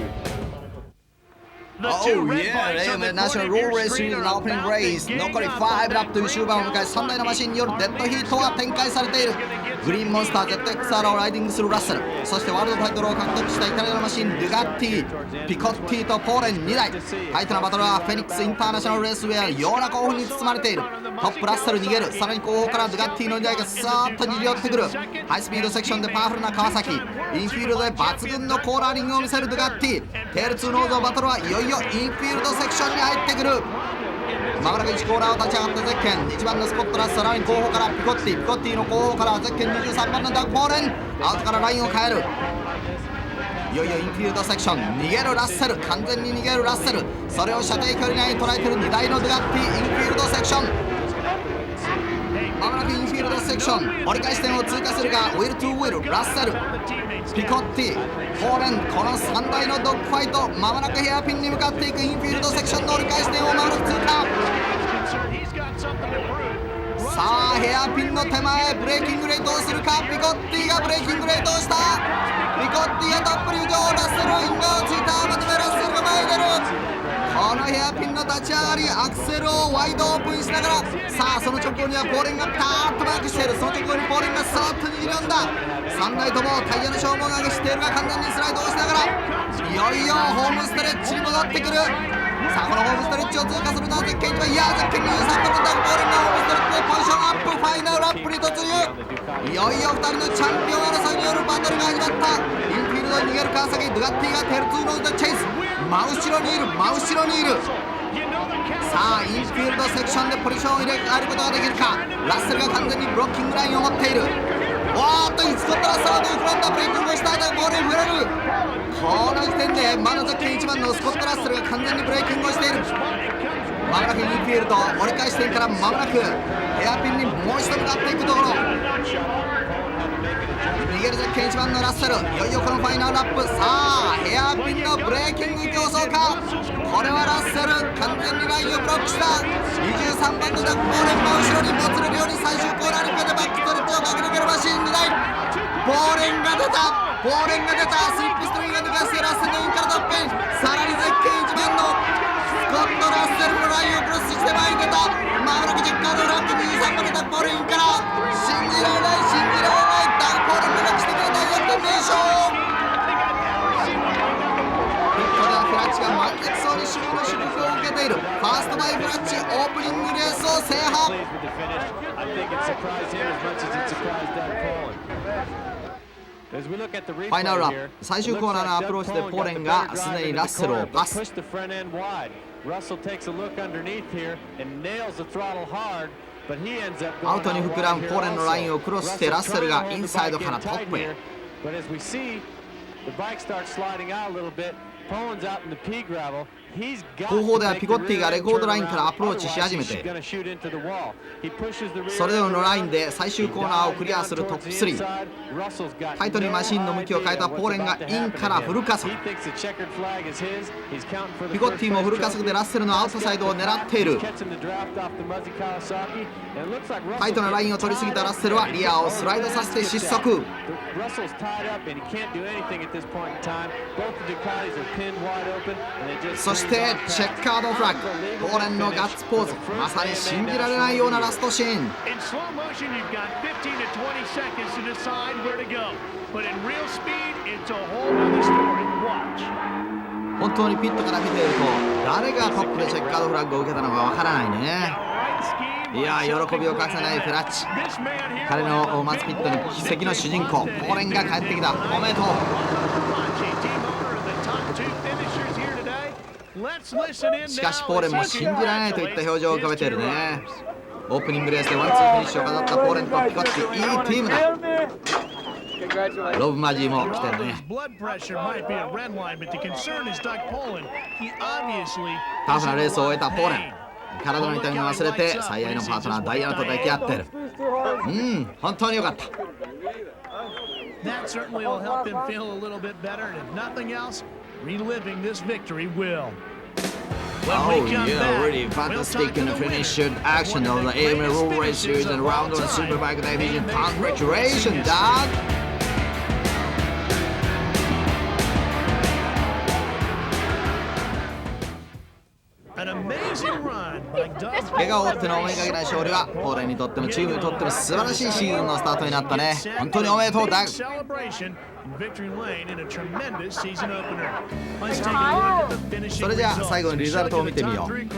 Oh yeah, AMA National Road Race Seriesのオープニングレース、残り5ラップという終盤を迎え3台のマシンによるデッドヒートが展開されている。グリーンモンスター ZXR をライディングするラッセル、そしてワールドタイトルを獲得したイタリアのマシンドゥガッティ、ピコッティとポーレン2台。タイトなバトルはフェニックスインターナショナルレースウェアような興奮に包まれている。トップラッセル逃げる。さらに後方からドゥガッティの2台がさーっとにじ寄ってくる。ハイスピードセクションでパワフルな川崎、インフィールドで抜群のコーナーリングを見せるドゥガッティ。テール2ノーズのバトルはいよいよインフィールドセクションに入ってくる。まもなく1コーナーを立ち上がったゼッケン1番のスコット・ラッセル、さらに後方からピコッティ、ピコッティの後方からゼッケン23番のダグ・ポーレン。アウトからラインを変える。いよいよインフィールドセクション、逃げるラッセル、完全に逃げるラッセル、それを射程距離内に捉えている2台のドゥガッティ。インフィールドセクション、まもなくインフィールドセクション折り返し点を通過するが、ウィル・トゥ・ウィル、ラッセル、ピコッティ、ポーレン、この3台のドッグファイト、まもなくヘアピンに向かっていく。インフィールドセクションの折り返し点をまもなく通過。さあヘアピンの手前ブレーキングレートをするか。ピコッティがブレーキングレートをした。ピコッティがトップに浮上。ラッセルインガーをついた。まとめラッセルが前に出る。このヘアピンの立ち上がり、アクセルをワイドオープンしながら、さあその直後にはポーレンがピターッとマークしている。その直後にポーレンがさーっと握り込んだ。3台ともタイヤの消耗が激しているが、完全にスライドをしながらいよいよホームストレッチに戻ってくる。さあこのホームストレッチを通過するのはゼッケン1番、いやゼッケン23番のダグ・ポーレンがホームストレッチでポジションアップ。ファイナルラップに突入。いよいよ2人のチャンピオン争いによるバトルが始まった。インフィールドに逃げる川崎、ドゥガッティがテール2ノーズでチェイス。真後ろにいる、真後ろにいる。さあインフィールドセクションでポジションを入れ替えることができるか。ラッセルが完全にブロッキングラインを持っている。おーっとスコットラスターというフロントブレーキングをした後ボールに触れる。この時点でまだジョッキー1番のスコットラッセルが完全にブレーキングをしている。まもなくインフィールド折り返し点からまもなくヘアピンにもう一度向かっていくところ。逃げるジョッキー1番のラッセル、いよいよこのファイナルラップ。さあヘアピンのブレーキング競争か。これはラッセル完全にラインをブロックした。23番のダックボーレン真後ろにもつれるように最終コーナーに向けてバックストレッチを駆け抜けるマシン2台。ボーレンが出た、ボーレンが出た。スリップストリーが抜かしてラッセルのインからトップイン。さらにゼッケン1番のスコット・ラッセルのラインをクロスして前に出た。まもなく10カードラップ23番のダックボーレンから信じられない信じられないダックボーレンが歴史的な大逆転連勝。ピットではフラッチが満足そうに主導の祝福を受けている。ファーストバイフラッチオープニングレースを制覇。ファイナルラップ最終コーナーのアプローチでポーレンがすでにラッセルをパス。アウトに膨らむポーレンのラインをクロスしてラッセルがインサイドからトップへ。後方ではピコッティがレコードラインからアプローチし始めて、それぞれのラインで最終コーナーをクリアするトップ3。タイトにマシンの向きを変えたポーレンがインからフル加速。ピコッティもフル加速でラッセルのアウトサイドを狙っている。タイトなラインを取りすぎたラッセルはリアをスライドさせて失速。そしてチェッカードフラッグ、ポーレンのガッツポーズ、まさに信じられないようなラストシーン。本当にピットから見ていると誰がトップでチェッカードフラッグを受けたのかわからないね。いや喜びを隠せないフラッチ。彼の待つピットに奇跡の主人公ポーレンが帰ってきた。おめでとう。しかしポーレンも信じられないといった表情を浮かべているね。オープニングレースでワンツーフィニッシュを飾ったポーレンとピコッティ、いいチームだ。ロブマジーも来てるね。タフなレースを終えたポーレン、体の痛みを忘れて最愛のパートナーダイアナと抱き合ってる。本当によかった。That certainly will help him feel a little bit better, and if nothing else, reliving this victory will. Oh yeah, really fantastic and finished action of the AMA Road Race Series and round of the Superbike Division. Congratulations, Doug! An amazing run by Doug. 怪我を負っての思いがけない勝利はポーレンにとってもチームにとっても素晴らしいシーズンのスタートになったね。本当におめでとう、ダグ。それじゃあ最後にリザルトを見てみよう。トッ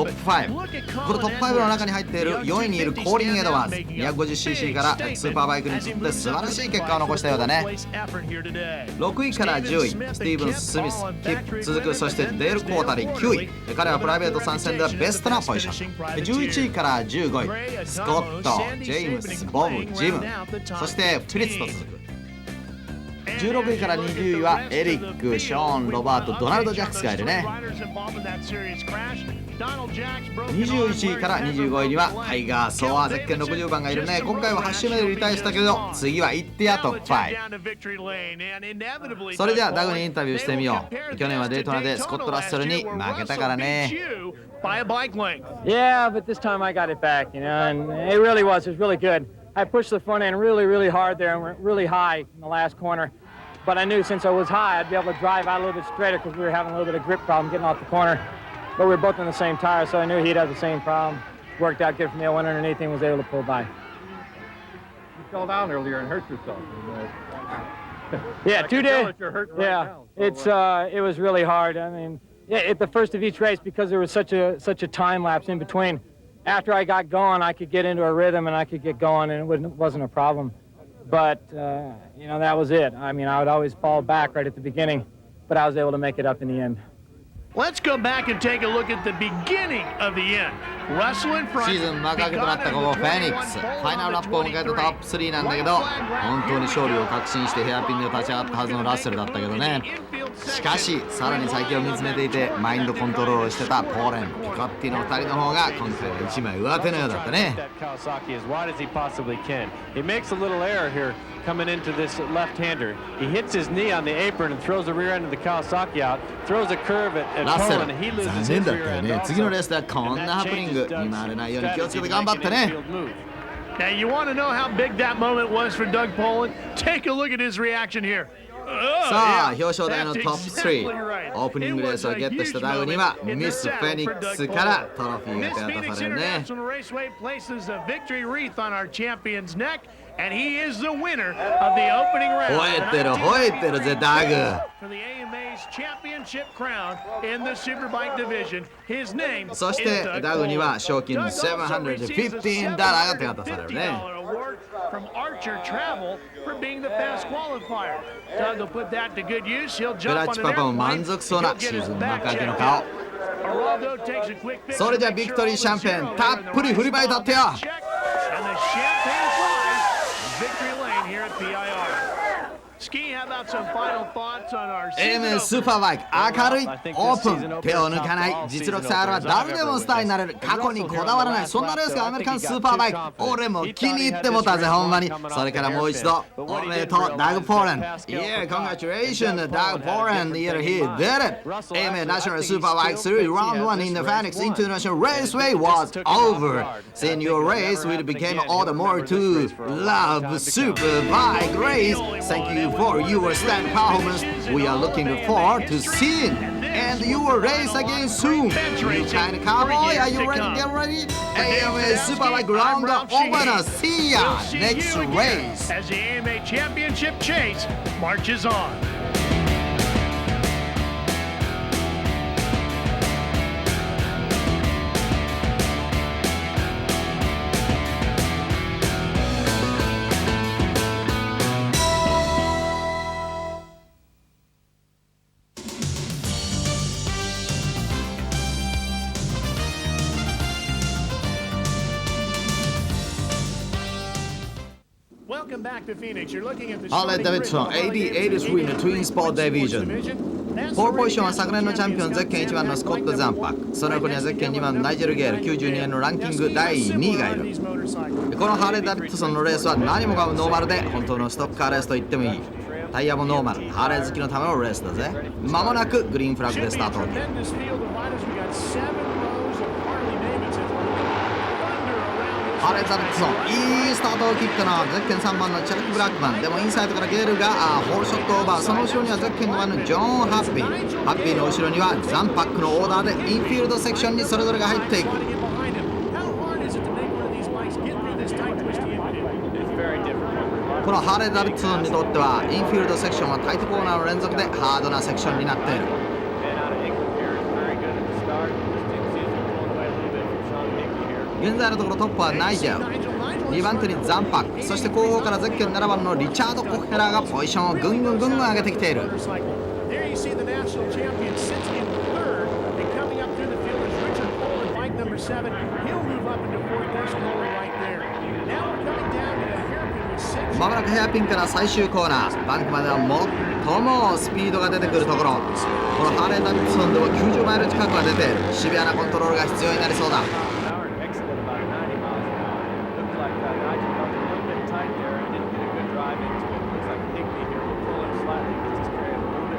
プ5、このトップ5の中に入っている4位にいるコーリン・エドワーズ、 250cc からスーパーバイクにとって素晴らしい結果を残したようだね。6位から10位スティーブンス・スミス、キップ続く。そしてデール・コータリー9位、彼はプライベート参戦ではベストなポジション。11位から15位スコット、ジェームス、ボブ、ジム、そしてフリッツと続く。16位から20位はエリック、ショーン、ロバート、ドナルド・ジャックスがいるね。21位から25位にはタイガー、ソア、ゼッケン60番がいるね。今回は8周目でリタイアしたけど次は行ってやトップ5。それじゃあダグにインタビューしてみよう。去年はデートナでスコット・ラッセルに負けたからね。Yeah, but this time I got it back, you know, and it really was really good. I pushed the front end really hard there and went really high in the last corner. But I knew since I was high, I'd be able to drive out a little bit straighter because we were having a little bit of grip problem getting off the corner. But we were both on the same tire, so I knew he'd have the same problem. Worked out good for me. I went underneath him and was able to pull by. You fell down earlier and hurt yourself. Yeah, 2 days. Yeah, it was really hard. I mean, at the first of each race, because there was such a time lapse in between. After I got going, I could get into a rhythm and I could get going, and it wasn't a problem. But, you know, that was it. I mean, I would always fall back right at the beginning, but I was able to make it up in the end. Let's go back and take a look at the beginning of the end. Russell in front. シーズン幕開けとなったこのフェニックス、ファイナルラップを迎えたトップ3なんだけど、本当に勝利を確信してヘアピンで立ち上がったはずのラッセルだったけどね。しかしさらに先を見つめていてマインドコントロールをしてたポーレン、ピコッティの2人の方が今回は1枚上手のようだったね。Coming into this left-hander, he hits his knee on the apron and throws the rear end of the Kawasaki out. Throws a curve at Poland, and he loses his rear end. 次のレースではこんなハプニングに回れないように気をつけて頑張ってね。Now you want to know how big that moment was for Doug Poland? Take a look at his reaction here. さあ表彰台のトップ3、オープニングレースをゲットしたダグにはミス・フェニックスからトロフィーが手渡されるね。And he is the winner of the opening round. 吠えてるぜダグ。 For the AMA's championship crown in the Superbike division, his name is そしてダグには賞金$715が手渡されるね。From Archer Travel for being the fast qualifier. Doug will put that to good use. He'll ク jump ラッ on チ an パパも airplane. 満足そうなシーズン幕開けの顔。 Araldo takes a quick picture. それじゃビクトリーシャンペーンたっぷり振りまいたってよ。 And the champagne flies. Victory lane here at PIR. Ski, how about some final thoughts on our AMA スーパーバイク明るいオープン手を抜かない実力差あるは誰でもスターになれる過去にこだわらないそんなレースがアメリカンスーパーバイク俺も気に入ってもたぜほんまにそれからもう一度おめでとうダグ・ポーレン Yeah, congratulations Doug Poland here he did it AMA National SuperBikeSeries Round 1 in the Phoenix International Raceway was over seeing your race will become all the more to love Superbike race thank you for your stand performance. We are looking forward to seeing and your race again soon. You kind of cowboy, are you ready to get ready? AMA Superbike round over. See ya next race. As the AMA Championship chase marches on. Welcome back to Phoenix. You're looking at the ハーレー・ダビッドソン AD83 のトゥインスポーツディビジョンポールポジションは昨年のチャンピオンゼッケン1番のスコット・ザンパクその横にはゼッケン2番のナイジェル・ゲール92年のランキング第2位がいるこのハーレー・ダビッドソンのレースは何もかもノーマルで本当のストックカーレースと言ってもいいタイヤもノーマルハーレー好きのためのレースだぜ間もなくグリーンフラッグでスタートハーレー・ダビッドソンいいスタートを切ったなゼッケン3番のチャルキ・ブラックマンでもインサイドからゲールがホールショットオーバーその後ろにはゼッケン5番のジョン・ハッピーハッピーの後ろにはザンパックのオーダーでインフィールドセクションにそれぞれが入っていくこのハーレー・ダビッドソンにとってはインフィールドセクションはタイトコーナーの連続でハードなセクションになっている現在のところトップはナイジェル2番手にザンパックそして後方からゼッケン7番のリチャード・コッヘラーがポジションをぐんぐん上げてきているまもなくヘアピンから最終コーナーバンクまでは最もスピードが出てくるところこのハーレー・ダビッドソンでは90マイル近くが出ているシビアなコントロールが必要になりそうだ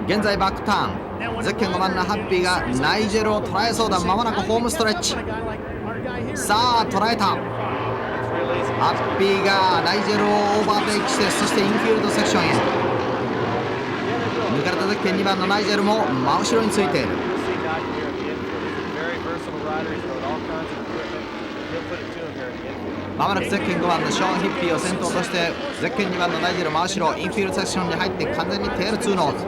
現在バックターンゼッケン5番のハッピーがナイジェルを捉えそうだまもなくホームストレッチさあ捉えたハッピーがナイジェルをオーバーテイクしてそしてインフィールドセクションへ抜かれたゼッケン2番のナイジェルも真後ろについているまもなくゼッケン5番のショーン・ヒッピーを先頭としてゼッケン2番のナイジェル真後ろインフィールドセクションに入って完全にテール2ノーズ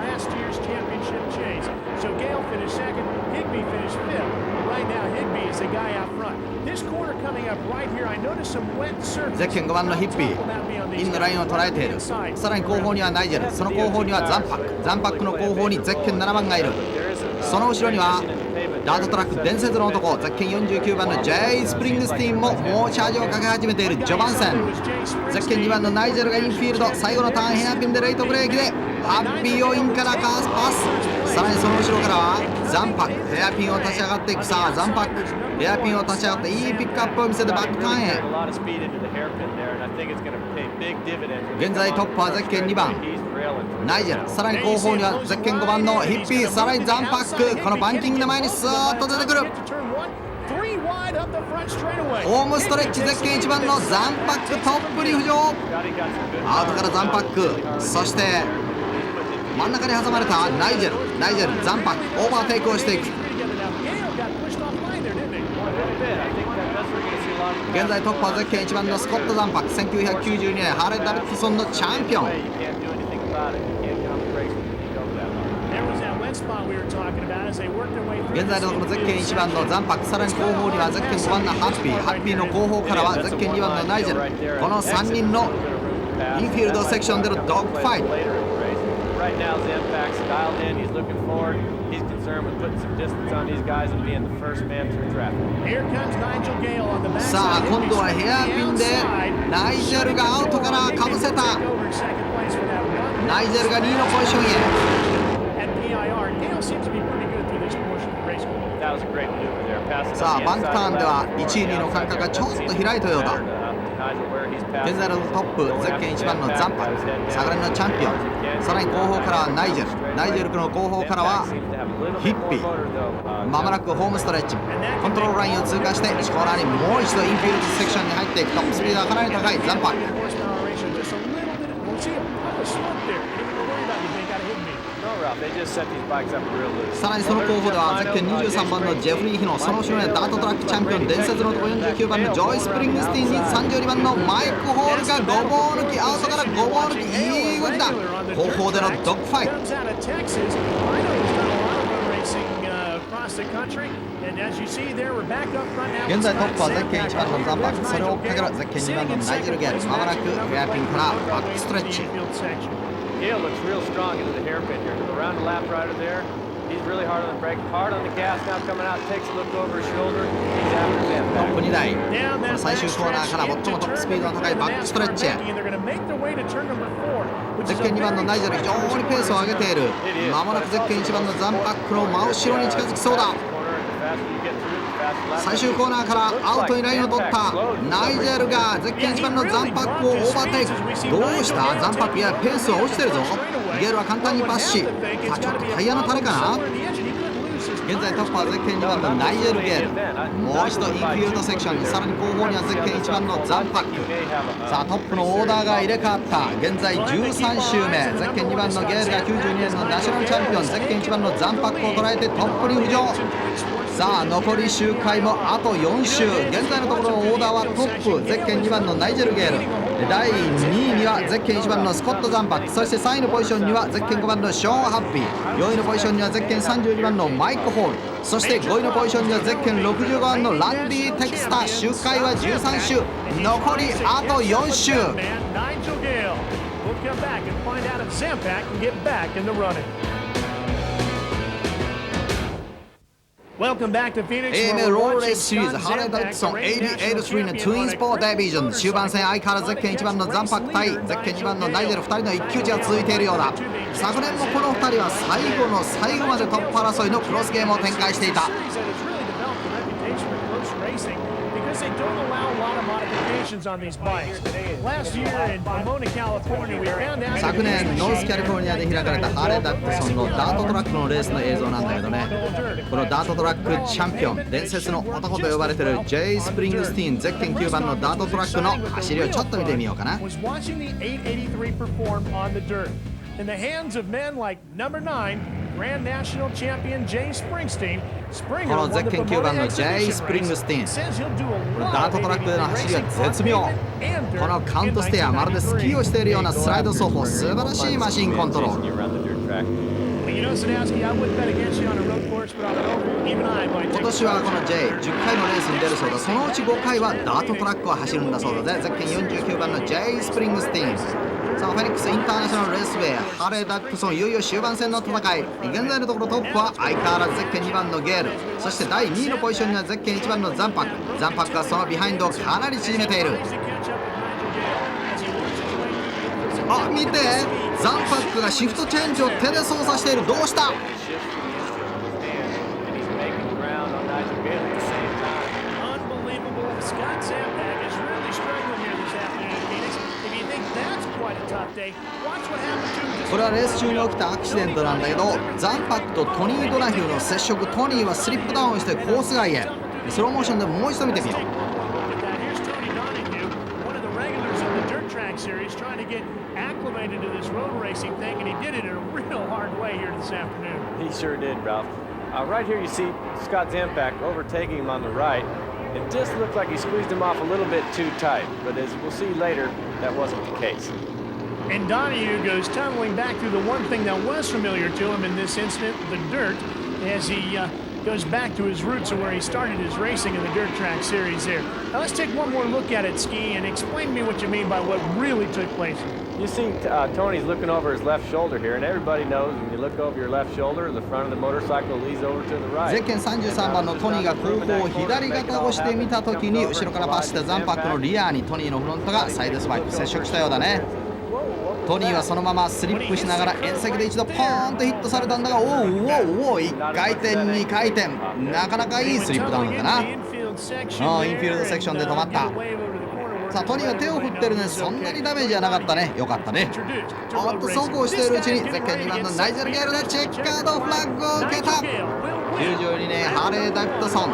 ゼッケン5番のヒッピーインのラインを捉えているさらに後方にはナイジェルその後方にはザンパックの後方にゼッケン7番がいるそその後ろにはダートトラック伝説の男、ゼッケン49番の J スプリングスティーンも猛チャージをかけ始めている序盤戦。ゼッケン2番のナイジェルがインフィールド、最後のターンヘアピンでレイトブレーキでハッピーをインからカースパス。さらにその後ろからはザンパック、ヘアピンを立ち上がっていく。さあザンパック、ヘアピンを立ち上がっていいピックアップを見せてバックターンへ。現在トップはゼッケン2番ナイジェル、さらに後方にはゼッケン5番のヒッピー、さらにザンパック、このバンキングの前にスーッと出てくる。ホームストレッチ、ゼッケン1番のザンパックトップに浮上。アウトからザンパック、そして真ん中に挟まれたナイジェル、ザンパックオーバーテイクをしていく。現在トップはゼッケン1番のスコット・ザンパック、1992年ハーレー・ダビッドソンのチャンピオン。現在のこのゼッケン1番のザンパック、さらに後方にはゼッケン5番のハッピーの後方からはゼッケン2番のナイジェル。この3人のインフィールドセクションでのドッグファイト。Right now, Zampac's dialed in. He's looking forward. He's concerned with putting some distance on these guys and being the first man through traffic. Here comes Nigel Gale on the back. さあ今度はヘアピンでナイジェルがアウトからかぶせた。ナイジェルが2位のポジションへ。さあバンクターンでは1位2位の間隔がちょっと開いたようだ。現在のトップゼッケン1番のザンパック、昨年のチャンピオン。さらに後方からはナイジェルの後方からはヒッピー。まもなくホームストレッチ、コントロールラインを通過して1コーナーにもう一度インフィールドセクションに入っていく。トップスピードはかなり高いザンパック。さらにその後方ではゼッケン23番のジェフリー・ヒノ、その後ろにダートトラックチャンピオン伝説の男49番のジョイ・スプリングスティーンに32番のマイク・ホールがごぼう抜き、アウトからごぼう抜き、いい動きだ。後方でのドッグファイト。現在トップはゼッケン1番のザンパック、それを追っかけるゼッケン2番のナイジェル・ゲール。まもなくヘアピンからバックストレッチ。Gale looks real strong into the hairpin here. Around the lap rider there. He's really hard on the brake, hard on the gas. Now coming out, takes a look over his shoulder. He's after the トップ2台、最終コーナーから最もトップスピードの高いバックストレッチへ。ゼッケン2番のナイジェル、非常にペースを上げている。まもなくゼッケン1番のザンパックの真後ろに近づきそうだ。最終コーナーからアウトにラインを取ったナイジェルがゼッケン1番のザンパックをオーバーテイク。どうしたザンパック、いやペースは落ちてるぞ。ゲールは簡単にパッシ。さあちょっとタイヤの垂れかな。現在トップはゼッケン2番のナイジェル・ゲール。もう一度インフィールドセクションに、さらに後方にはゼッケン1番のザンパック。さあトップのオーダーが入れ替わった。現在13周目、ゼッケン2番のゲールが92年のナショナルチャンピオン、ゼッケン1番のザンパックを捉えてトップに浮上。さあ残り周回もあと4周。現在のところのオーダーはトップゼッケン2番のナイジェル・ゲール、第2位にはゼッケン1番のスコット・ザンパック、そして3位のポジションにはゼッケン5番のショーン・ハッピー、4位のポジションにはゼッケン32番のマイク・ホール、そして5位のポジションにはゼッケン65番のランディ・テキスター。周回は13周、残りあと4周。AMA ロードレースシリーズハーレー・ダビッドソン88-3のトゥインスポートデビジョン終盤戦、相変わらずゼッケン1番のザンパック対ゼッケン2番のナイジェル、2人の一騎打ちが続いているようだ。昨年もこの2人は最後の最後までトップ争いのクロスゲームを展開していた。昨年ノースキャリフォルニアで開かれたハーレー・ダビッドソンのダートトラックのレースの映像なんだけどね、このダートトラックチャンピオン、伝説の男と呼ばれている J スプリングスティーン、ゼッケン9番のダートトラックの走りをちょっと見てみようかな。In the hands of men like number 9 Grand National Champion Jay Springsteen. このゼッケン9番の J スプリングスティーン、ダートトラックでの走りは絶妙。このカウントステア、まるでスキーをしているようなスライド走法、素晴らしいマシンコントロール。今年はこの J10 回のレースに出るそうだ。そのうち5回はダートトラックを走るんだそうだぜ。ゼッケン49番の J スプリングスティーン。さあフェニックスインターナショナルレースウェイ、ハーレー・ダビッドソン、いよいよ終盤戦の戦い。現在のところトップは相変わらずゼッケン2番のゲール、そして第2位のポジションにはゼッケン1番のザンパク。ザンパクはそのビハインドをかなり縮めている。あ、見て、ザンパックがシフトチェンジを手で操作している。どうした？これはレース中に起きたアクシデントなんだけど、ザンパクとトニー・ドナヒューの接触。トニーはスリップダウンしてコース外へ。スローモーションでもう一度見てみよう。Series trying to get acclimated to this road racing thing, and he did it in a real hard way here this afternoon. He sure did, Ralph. Right here you see Scott Zampak overtaking him on the right. It just looked like he squeezed him off a little bit too tight, but as we'll see later, that wasn't the case. And Donahue goes tunneling back through the one thing that was familiar to him in this incident, the dirt, as he goes back to his roots of where he started his racing in the dirt track series there. Now let's take one more look at it, Ski, and explain to me what you mean by what really took place. You see Tony's looking over his left shoulder here, and everybody knows when you look over your left shoulder, the front of the motorcycle leads over to the right. ゼッケン33番のトニーが後方左肩をして見たときに、後ろから走ったザンパックのリアにトニーのフロントがサイドスパイク接触したようだね。トニーはそのままスリップしながら縁石で一度ポーンとヒットされたんだが、おうおうおう、1回転2回転、なかなかいいスリップダウンだったな。インフィールドセクションで止まった。さあトニーは手を振ってるね。そんなにダメージはなかったね。よかったね。おっと走行しているうちにゼッケン2番のナイジェル・ゲールでチェッカードフラッグを受けた。92年ハーレー・ダビッドソン、オ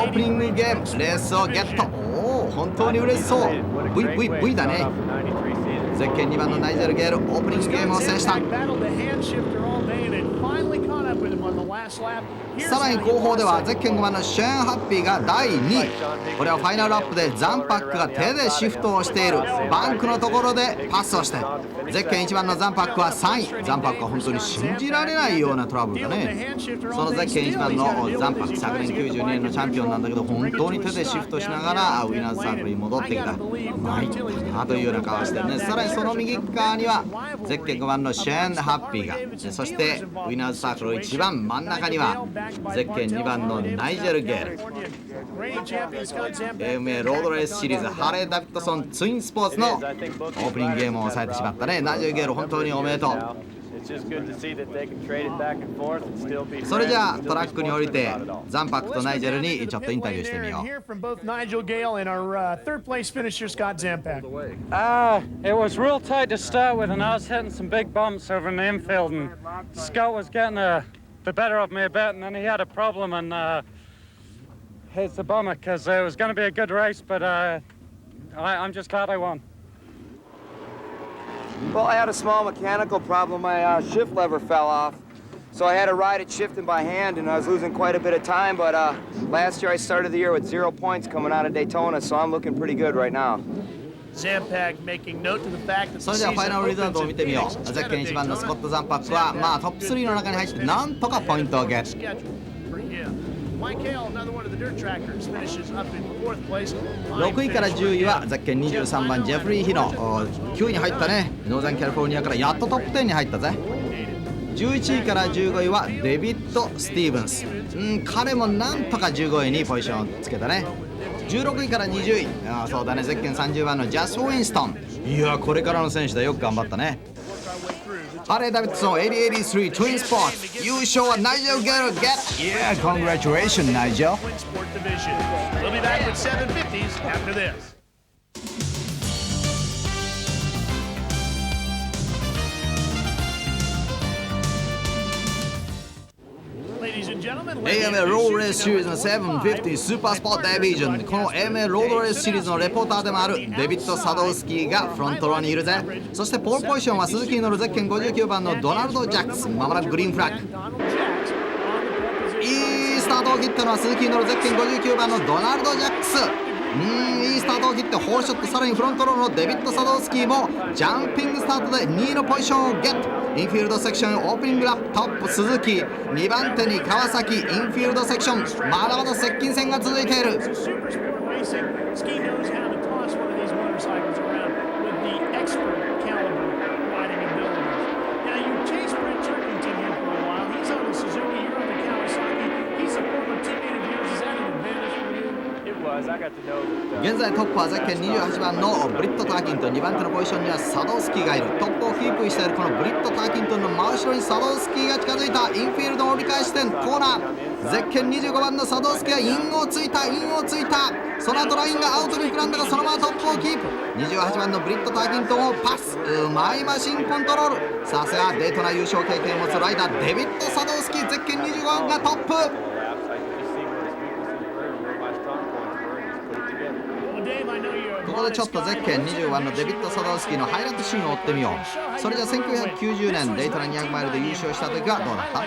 ープニングゲームレースをゲット。おお、本当に嬉しそう。 V だね。ゼッケン2番のナイジェル・ゲール、オープニングゲームを制した。さらに後方ではゼッケン5番のシェーン・ハッピーが第2位。これはファイナルラップでザンパックが手でシフトをしている。バンクのところでパスをして、ゼッケン1番のザンパックは3位。ザンパックは本当に信じられないようなトラブルだね。そのゼッケン1番のザンパック、昨年92年のチャンピオンなんだけど、本当に手でシフトしながらウィナーズサークルに戻ってきた。参ったなというような顔してるね。さらにその右側にはゼッケン5番のシェーン・ハッピーが、そしてウィナーズサークル一番真ん中にはゼッケン2番のナイジェル・ゲール。 AMA ロードレースシリーズハーレー・ダビッドソンツインスポーツのオープニングゲームを抑えてしまったね。ナイジェル・ゲール、本当におめでとう。それじゃあトラックに降りてザンパックとナイジェルにちょっとインタビューしてみよう。It was real tight to start with, and I was hitting some big bumps over in the infield, and Scott was getting the better of me a bit, and then he had a problem, and it's a bummer because it was going to be a good race, but I'm just glad I won. Well, I had a small mechanical problem. My shift lever fell off, so I had to ride it shifting by hand, and I was losing quite a bit of time, but last year I started the year with 0 points coming out of Daytona, so I'm looking pretty good right now. それじゃあファイナルリザルトを見てみよう。ゼッケン1番のスコット・ザンパックはトップ3の中に入ってなんとかポイントをゲット。6位から10位はゼッケン23番ジェフリー・ヒノ。9位に入ったね。ノーザンキャリフォルニアからやっとトップ10に入ったぜ。11位から15位はデビッド・スティーブンス。彼もなんとか15位にポジションをつけたね。16位から20位、そうだね、ゼッケン30番のジャス・ウィンストン。いや、これからの選手だ。よく頑張ったね。ハーレー・ダビッドソン8083トゥインスポーツ優勝はナイジェル・ゲールゲット。Yeah, congratulations, Nigel. We'll be back with 750s after this. AMA ロードレースシリーズの750スーパースポーツデビジョン。この AMA ロードレースシリーズのレポーターでもあるデビッド・サドウスキーがフロントローにいるぜ。そしてポールポジションは鈴木に乗るゼッケン59番のドナルド・ジャックス。まもなくグリーンフラッグ。いいスタートを切ったのは鈴木に乗るゼッケン59番のドナルド・ジャックス。いいスタートを切ってホールショット。さらにフロントローのデビッド・サドウスキーもジャンピングスタートで2位のポジションをゲット。インフィールドセクションオープニングラップトップ鈴木、2番手に川崎。インフィールドセクションまだまだ接近戦が続いている。expert caliber riding abilities. Now, you chased Brent Turkington here for a while. He's on the Suzuki, you're on the Kawasaki. He's a former teammate of yours. Is that an advantage for you? It was. I got to know that, 現在トップはゼッケン28番のブリット・ターキントン、2番手のポジションにはサドウスキーがいる。トップをキープしているこのブリット・ターキントンの真後ろにサドウスキーが近づいた。インフィールド折り返し点コーナー、ゼッケン25番のサドウスキーがインをついた。その後ラインがアウトに膨らんだがそのままトップをキープ。28番のブリット・ターキントンをパス、うまいマシンコントロール。さすがデートナ優勝経験を持つライダーデビッド・サドウスキー、ゼッケン25番がトップ。ここでちょっとゼッケン20番のデビッド・サドウスキーのハイライトシーンを追ってみよう。それじゃ1990年デイトナ200マイルで優勝した時はどうだった？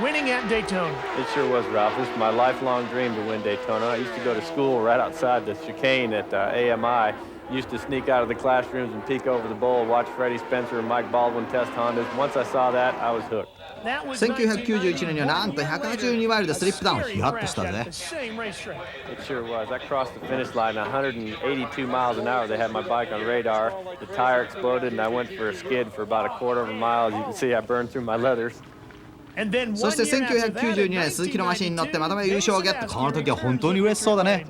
Winning at Daytona. It sure was, Ralph. This is my lifelong dream to win Daytona. I used to go to school right outside the chicane at AMI. Used to sneak out of the classrooms and peek over the bowl, watch Freddie Spencer and Mike Baldwin test Hondas. Once I saw that, I was hooked. 1991年にはなんと182マイルでスリップダウン、ヒヤッとしたぜ。 It sure was. I crossed the finish line at 182 miles an hour. They had my bike on radar. The tire exploded and I went for a skid for about a quarter of a mile. As you can see, I burned through my leathers. そして1992年鈴木のマシンに乗ってまとめ優勝をゲット。この時は本当に嬉しそうだね。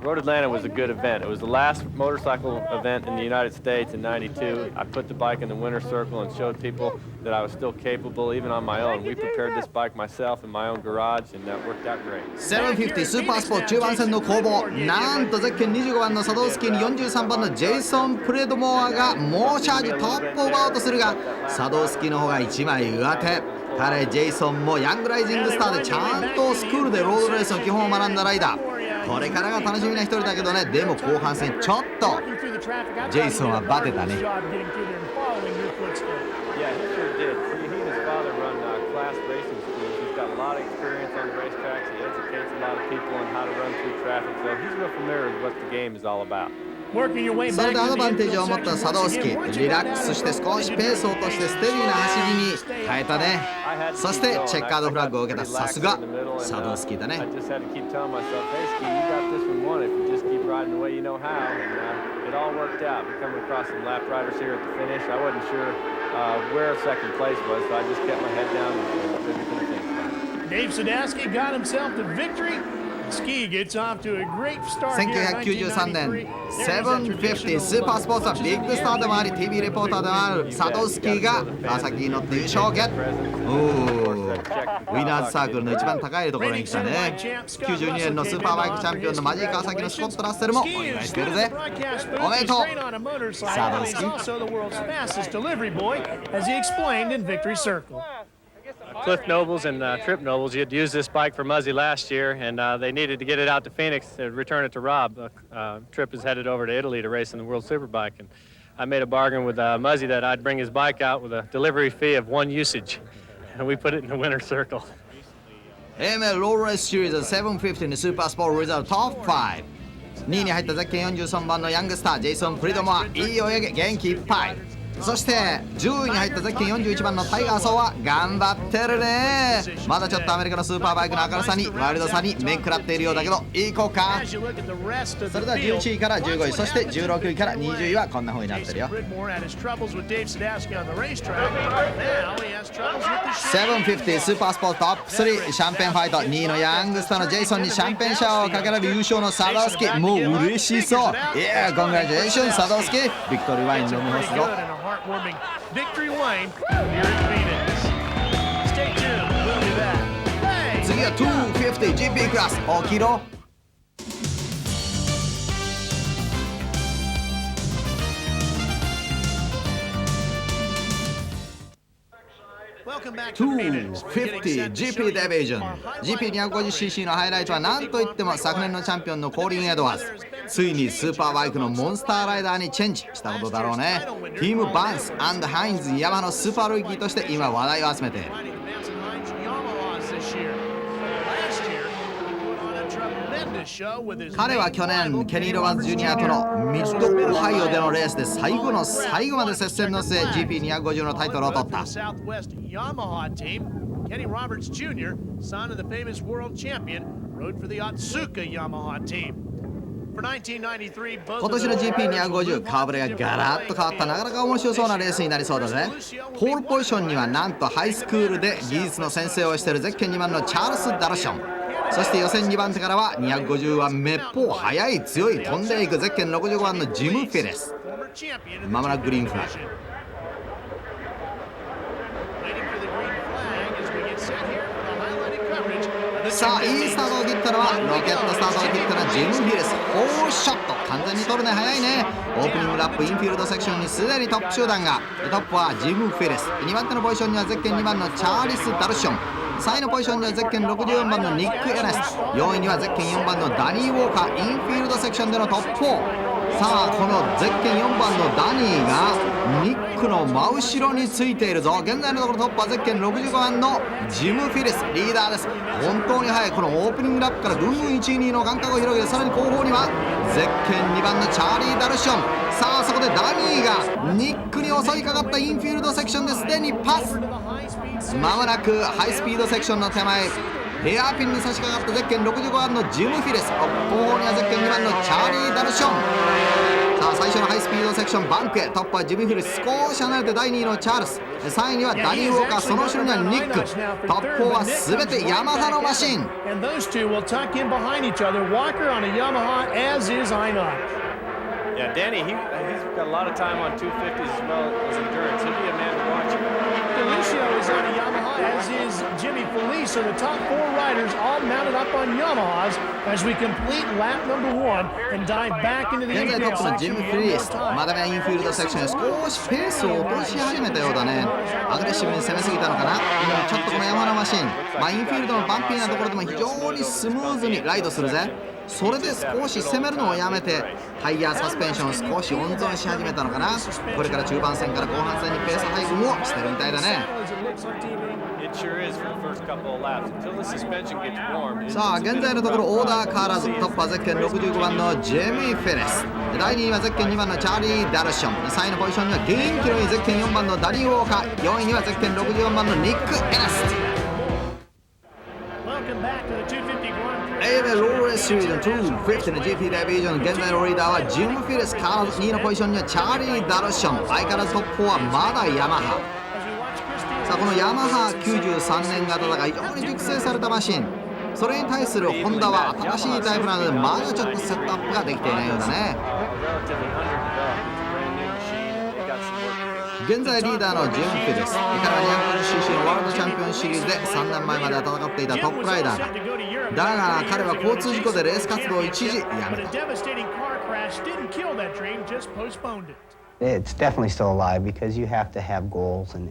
Road Atlanta was a good event. It was the last motorcycle event in the United States in '92. I put the bike in the winner's circle and showed people that I was still capable, even on my own. We prepared this bike myself in my own garage, and that worked out great. 750スーパースポー中盤戦の攻防、なんとゼッケン25番のサドウスキーに43番のジェイソン・プレドモアが猛チャージ、トップを奪おうとするがサドウスキーの方が1枚上手。彼ジェイソンもヤングライジングスターでちゃんとスクールでロードレースの基本を学んだライダー。これからが楽しみな一人だけどね。でも後半戦ちょっとジェイソンはバテたね。それでアドバンテージを持ったサドウスキー、リラックスして少しペースを落としてステディな走りに変えたね。そしてチェッカードフラッグを受けたさすがサドウスキーだね。Dave Sadowski got himself the victory. Ski gets off to a great start here in 1993年750スーパースポーツはビッグスターでもあり TV レポーターでもあるサドウスキーが朝日に乗って優勝をゲット。ウィナーズサークルの一番高いところに来たね。92年のスーパーバイクチャンピオンのマジー川崎のスコット・ラッセルもお祝いしてるぜ。おめでとうサドウスキー。Cliff Nobles and Trip Nobles, he had used this bike for Muzzy last year, and they needed to get it out to Phoenix to return it to Rob. Trip is headed over to Italy to race in the World Superbike, and I made a bargain with Muzzy that I'd bring his bike out with a delivery fee of 1 usage, and we put it in the winner's circle. AMA Low Race Series 750にスーパースポーツリザルトップ5。2位に入ったゼッケン43番のヤングスタージェイソン・プリドモア、いい泳ぎ、元気いっぱい。そして10位に入ったゼッケン41番のタイガーソーは頑張ってるね。まだちょっとアメリカのスーパーバイクの明るさにワイルドさに面食らっているようだけど行こうか。それでは11位から15位、そして16位から20位はこんな風になってるよ。750スーパースポーツトップ3シャンペンファイト、2位のヤングスターのジェイソンにシャンペンシャワーをかけられる優勝のサドウスキー、もう嬉しそう。いやーコングラチュレーションサドウスキー、ビクトリーワイン飲み干すぞ。Heartwarming victory wine here in Phoenix. Stay tuned, we'll do that. Hey! 次は 250GP クラス、起きろ。250GP デビジョン GP250cc のハイライトは何といっても昨年のチャンピオンのコーリン・エドワーズ。ついにスーパーバイクのモンスターライダーにチェンジしたことだろうね。ティーム・バンス&ハインズヤマハのスーパールーキーとして今話題を集めている。彼は去年ケニー・ロバーズ・ジュニアとのミッドオハイオでのレースで最後の最後まで接戦の末 GP250 のタイトルを取った。Kenny Roberts Jr., son of the famous world champion, rode for the Otsuka Yamaha team. 今年の GP250 顔ぶれがガラッと変わったなかなか面白そうなレースになりそうだぜ。ポールポジションにはなんとハイスクールで技術の先生をしているゼッケン2番のチャールス・ダルション、そして予選2番手からは250はめっぽう速い強い飛んでいくゼッケン65番のジム・フェレス。まもなくグリーンフラッグ。さあいいスタートを切ったのはロケットスタートを切ったのはジム・フィレス。4ショット完全に取るね、早いね。オープニングラップインフィールドセクションにすでにトップ集団が、トップはジム・フィレス、2番手のポジションにはゼッケン2番のチャーリス・ダルション、3位のポジションにはゼッケン64番のニック・エネス、4位にはゼッケン4番のダニー・ウォーカー。インフィールドセクションでのトップ4。さあこのゼッケン4番のダニーがニックの真後ろについているぞ。現在のところトップはゼッケン65番のジム・フィレスリーダーです。本当に速い。このオープニングラップからぐんぐん1位2位の間隔を広げて、さらに後方にはゼッケン2番のチャーリー・ダルション。さあそこでダニーがニックに襲いかかったインフィールドセクションですでにパス。まもなくハイスピードセクションの手前ヘアピンに差し掛かったゼッケン65番のジム・フィレス、後方にはゼッケン2番のチャーリー・ダルション。さあ最初のハイスピードセクションバンクへ、トップはジム・フィレス、少し離れて第2位のチャールス、3位にはダニー・ウォーカー、その後ろにはニック。トップ4は全てヤマハのマシン。Yeah, Danny, he's got a lot of time on 250s as well as endurance. He'd be a man to watch. Lucio is on a Yamaha, as is Jimmy Felice. So the top 4 riders all mounted up on Yamahas as we complete lap number 1 and dive back into the 現在トップのジム・フィリス、まだねインフィールドセクション少しペースを落とし始めたようだね。アグレッシブに攻めすぎたのかな。ちょっとこのヤマハのマシン、インフィールドのバンピーなところでも非常にスムーズにライドするぜ。それで少し攻めるのをやめてタイヤサスペンション少し温存し始めたのかな。これから中盤戦から後半戦にペース配分をしてるみたいだね。さあ現在のところオーダー変わらず、トップはゼッケン65番のジェミー・フェレス、第2位はゼッケン2番のチャーリー・ダルション、3位のポジションには元気のいいゼッケン4番のダニー・ウォーカー、4位にはゼッケン64番のニック・エナス。AMA ローレースシリーズの250の GP デビジョン、現在のリーダーはジム・フィレス、変わらず2位のポジションにはチャーリー・ダルション、相変わらずトップ4はまだヤマハ。さあこのヤマハ93年型だが非常に熟成されたマシン、それに対するホンダは新しいタイプなのでまだちょっとセットアップができていないようだね。現在リーダーのジム・フィレス、彼は 250cc のワールドチャンピオンシリーズで3年前まで戦っていたトップライダーだが彼は交通事故でレース活動を一時やめた。It's definitely still alive because you have to have goals and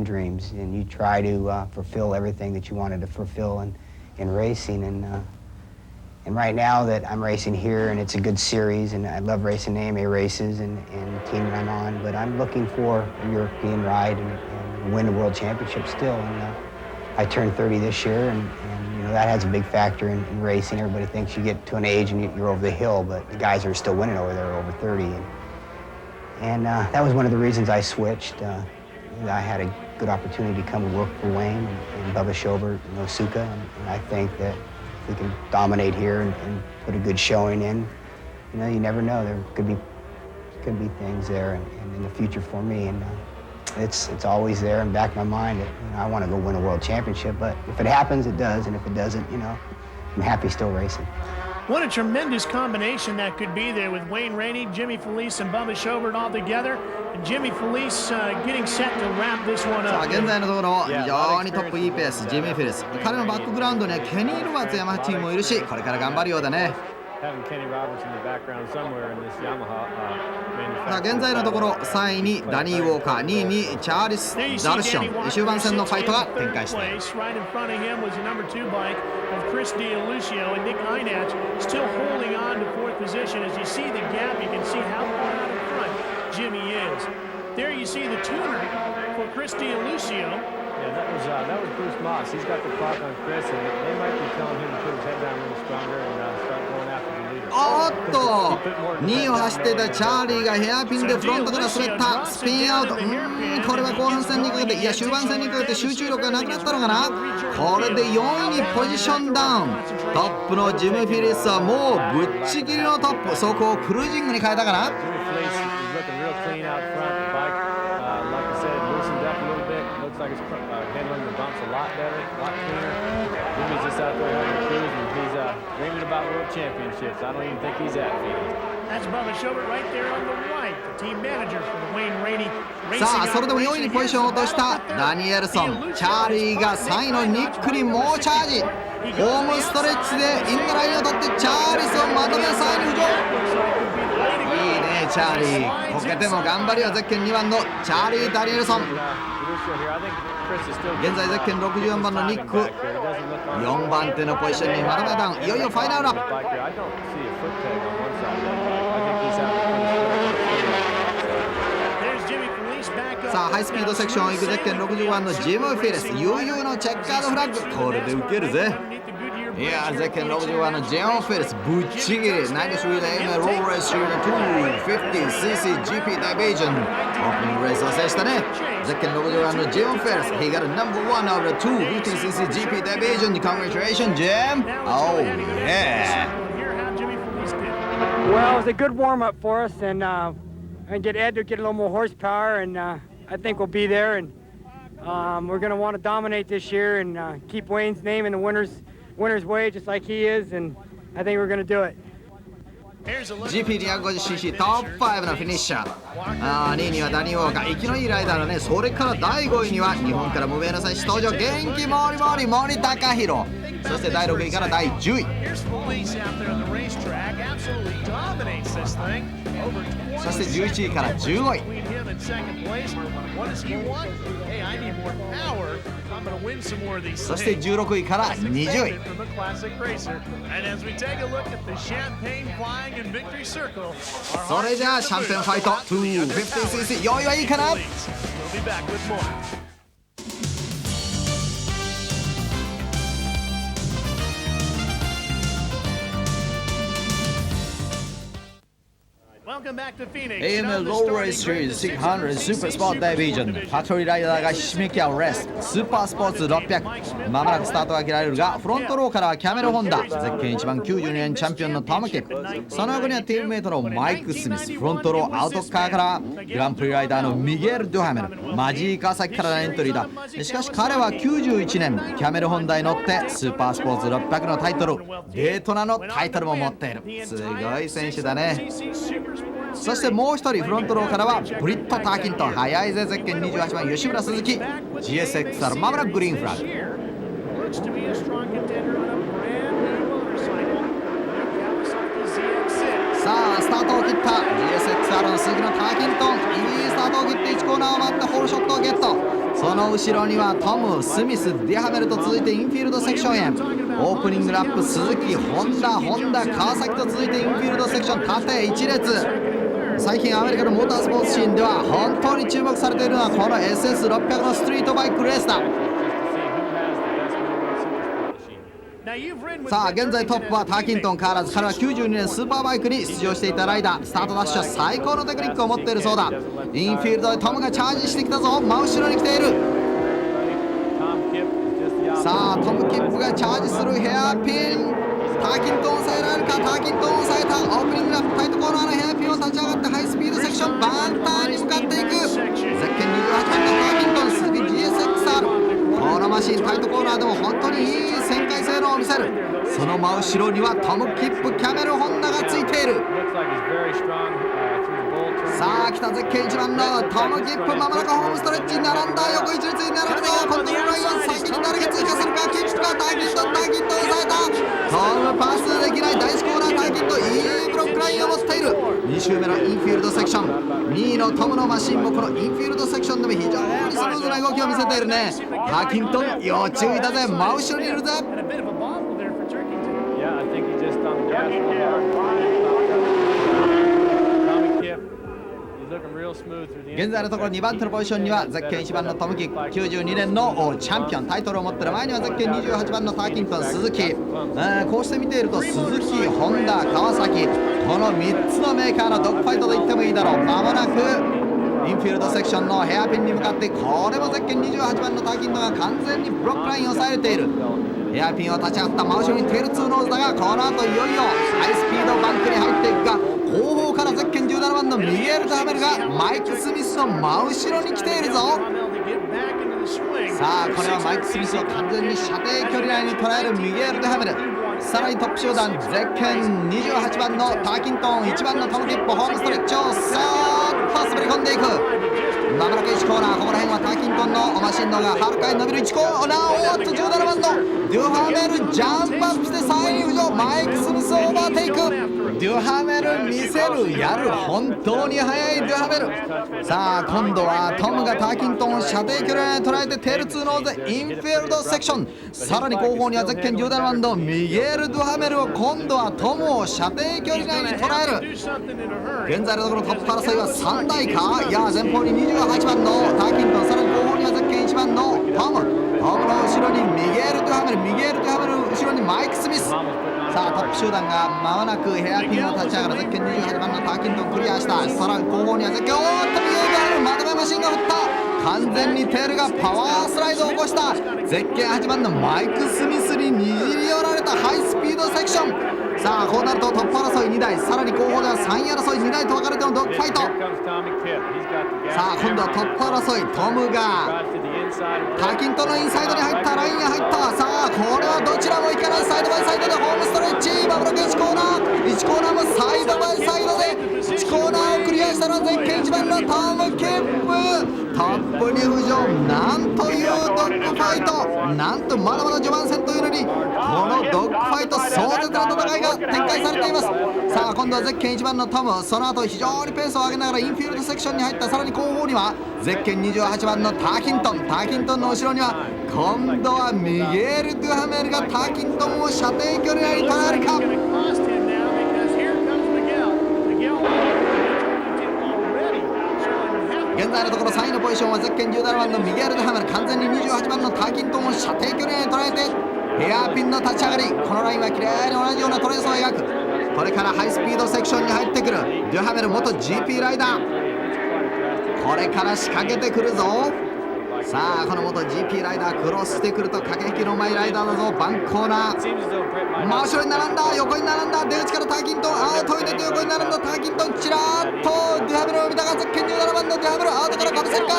dreams, and you try to fulfill everything that you wanted to fulfill in racing. And right now that I'm racing here, and it's a good series, and I love racing AMA races and the team I'm on, but I'm looking for a European ride and win a world championship still. And I turned 30 this year, and you know that has a big factor in racing. Everybody thinks you get to an age and you're over the hill, but the guys that are still winning over there are over 30. And that was one of the reasons I switched. I had a good opportunity to come and work for Wayne and Bubba Schobert and Osuka, and I think that we can dominate here and put a good showing in. You know, you never know. There could be things there and in the future for me, and it's always there in the back of my mind that I want to go win a world championship. But if it happens, it does, and if it doesn't, I'm happy still racing. What a tremendous combination that could be there with Wayne Rainey, Jimmy Felice, and Bubba Schobert all together. And Jimmy Felice getting set to wrap this one up. さあ現在のところ非常にトップいいペース、ジミー・フィレス。彼のバックグラウンドにはケニー・ロバーツヤマハチームもいるし、これから頑張るようだね。さあ現在のところ3位にダニー・ウォーカー、2位にチャーリス・ダルション、終盤戦のファイトが展開している。Chris D'Alucio and Nick Einach still holding on to fourth position. As you see the gap, you can see how far out in front Jimmy is. There you see the tuner for Chris D'Alucio. Yeah, that was Bruce Moss. He's got the clock on Chris, and they might be telling him to put his head down a little stronger and start going after the leader. おっと2位を走っていたチャーリーがヘアピンでフロントから滑ったスピンアウト。これは後半戦にかけて、いや終盤戦にかけて集中力がなくなったのかな。これで4位にポジションダウン。トップのジム・フィリスはもうぶっちぎりのトップ。そこをクルージングに変えたかな。さあそれでも4位にポジションを落としたダニエルソン。チャーリーが3位のニックに猛チャージ。ホームストレッチでインドラインを取ってチャーリソンまとめ3位に浮上。いいねチャーリー、こけても頑張りはゼッケン2番のチャーリー・ダニエルソン。現在ゼッケン64番のニック4番手のポジションにまとめダウン。いよいよファイナルラップ。さあハイスピードセクションを行くゼッケン60番のジム・フィレス。悠々のチェッカードフラッグ、これで受けるぜ。いやゼッケン60番のジェオン・フィレスぶっちぎり。93 AMA ローレース中の 250cc GP ダイビジョンオープニングレースを制したね。ゼッケン60番のジェオン・フィレス He got a number one of the 250cc GP division. Congratulations Jim. Oh yeah. Well, it was a good warm-up for us, and get Ed to get a little more horsepower, and I think we'll be there, and we're going to want to dominate this year and keep Wayne's name in the winner's way, just like he is, and I think we're going to do it. GP250cc トップ5のフィニッシャー。2位にはダニー・ウォーカー、息のいいライダーだね。それから第5位には日本から無名の選手登場、元気もりもり森高弘。そして第6位から第10位。そして11位から15位。そして16位から20位。それじゃあシャンペンファイト 250cc 用意はいいかな。AMA Low Race Series 600 Super Sport Division ファクトリーライダーがひしめき合うレーススーパースポーツ600。まもなくスタートが切られるが、フロントローからはキャメル・ホンダ、ゼッケン1番92年チャンピオンのトム・キップ、その横にはチームメイトのマイク・スミス。フロントローアウトカーからグランプリライダーのミゲル・ドゥハメル、マジー・川崎からのエントリーだ。しかし彼は91年キャメル・ホンダに乗ってスーパースポーツ600のタイトル、デートナのタイトルも持っている。すごい選手だね。そしてもう一人フロントローからはブリット・ターキントン、速いぜゼッケン28番吉村鈴木 GSXR まもなくグリーンフラッグ。さあスタートを切った GSXR の鈴木のターキントン、いいスタートを切って1コーナーを回ってホールショットをゲット。その後ろにはトム、スミス、ディハメルと続いてインフィールドセクションへ。オープニングラップ鈴木、ホンダ、川崎と続いてインフィールドセクション縦一列。最近アメリカのモータースポーツシーンでは本当に注目されているのはこの SS600 のストリートバイクレースだ。さあ現在トップはターキントン変わらず、彼は92年スーパーバイクに出場していたライダー。スタートダッシュは最高のテクニックを持っているそうだ。インフィールドでトムがチャージしてきたぞ。真後ろに来ている。さあトム・キップがチャージするヘアピン。ターキントンを抑えられるか。ターキントンを抑えた。オープニングラップタイトコーナーのヘアピンを立ち上がってハイスピードセクションバンターに向かっていく。ゼッケン28番のターキントン、鈴木 GSXR。このマシンタイトコーナーでも本当にいい旋回性能を見せる。その真後ろにはトム・キップ、キャメル・ホンダがついている。さあ来たゼッケン1番のトム・キップ、まもなくホームストレッチに並んだ。横一列に並ぶぞ。コントロールラインを先に誰が追加するか。キップかターキントン抑えた。トムパスできない。第1コーナーターキントンいいブロックラインを持っている。2周目のインフィールドセクション、2位のトムのマシンもこのインフィールドセクションでも非常にスムーズな動きを見せているね。ターキントン要注意だぜ。真後ろにいるぜ。Looking real smooth through the 現在のところ2番手のポジションにはゼッケン1番のトムキ92年のチャンピオンタイトルを持っている。前にはゼッケン28番のターキントン鈴木、こうして見ていると鈴木、ホンダ、川崎、この3つのメーカーのドッグファイトと言ってもいいだろう。まもなくインフィールドセクションのヘアピンに向かって、これもゼッケン28番のターキントンが完全にブロックラインを抑えている。ヘアピンを立ち上がった真後ろにテール2ノーズだが、この後いよいよハイスピードバンクに入っていくが、後方からゼッケン17番のミゲール・ダーメルがマイク・スミスの真後ろに来ているぞ。さあこれはマイク・スミスを完全に射程距離内に捉えるミゲール・ダーメル。さらにトップ集団ゼッケン28番のターキントン、1番のトム・キップ、ホームストレッチをさーっと滑り込んでいく。まもなく1コーナー、ここら辺はターキントンのマシンのがはるかに伸びる1コーナー、おっと17番のデュハメルジャンプアップして3位に浮上、マイク・スミスをオーバーテイク。デュハメル見せる、やる、本当に速いデュハメル。さあ今度はトムがターキントンを射程距離内に捉えてテール2ノーズインフィールドセクション、さらに後方にはゼッケン17番のミゲール・デュハメルを今度はトムを射程距離内に捉える。現在のところトップ争いは3台か、いや前方に28番のターキントン、さらに後方にはゼッケン1番のトムの後ろにミゲール・デュハメル、ミゲール・デュハメル後ろにマイク・スミス。さあトップ集団がまもなくヘアピンを立ち上がる。ゼッケン28番のターキントンクリアした。さらに後方にはゼッケン、おーっとミゲール・デュハメルまとめマシンが振った。完全にテールがパワースライドを起こした。ゼッケン8番のマイク・スミスににじり寄られたハイスピードセクション。さあこうなるとトップ争い2台、さらに後方では3位争い2台と分かれてのドッグファイト。さあ今度はトップ争い、トムがターキントンのインサイドに入った、ラインに入った。さあこれはどちらもいかない、サイドバイサイドでホームストレッチ、まもなく1コーナー、1コーナーもサイドバイサイドで1コーナーをクリアしたのはゼッケン1番のトム・キップ、トップに浮上。なんというドッグファイト、なんとまだまだ序盤戦というのにこのドッグファイト、壮絶な戦いが展開されています。さあ今度はゼッケン1番のトム、その後非常にペースを上げながらインフィールドセクションに入った。さらに後方にはゼッケン28番のターキントン、ターキントンの後ろには今度はミゲール・デュハメルがターキントンを射程距離内に捉えるか。現在のところ3位のポジションはゼッケン17番のミゲール・デュハメル、完全に28番のターキントンを射程距離内に捉えてヘアピンの立ち上がり、このラインはきれいに同じようなトレースを描く。これからハイスピードセクションに入ってくるデュハメル、元 GP ライダー、これから仕掛けてくるぞ。さあこの元 GP ライダークロスしてくると駆け引きのうまいライダーだぞ。バンコーナー真後ろに並んだ、横に並んだ、出口からターキントン、アウトに出て横に並んだターキントン、ちらーっとデュハメルを見たがゼッケン17番のデュハメルアウトからかぶせるか。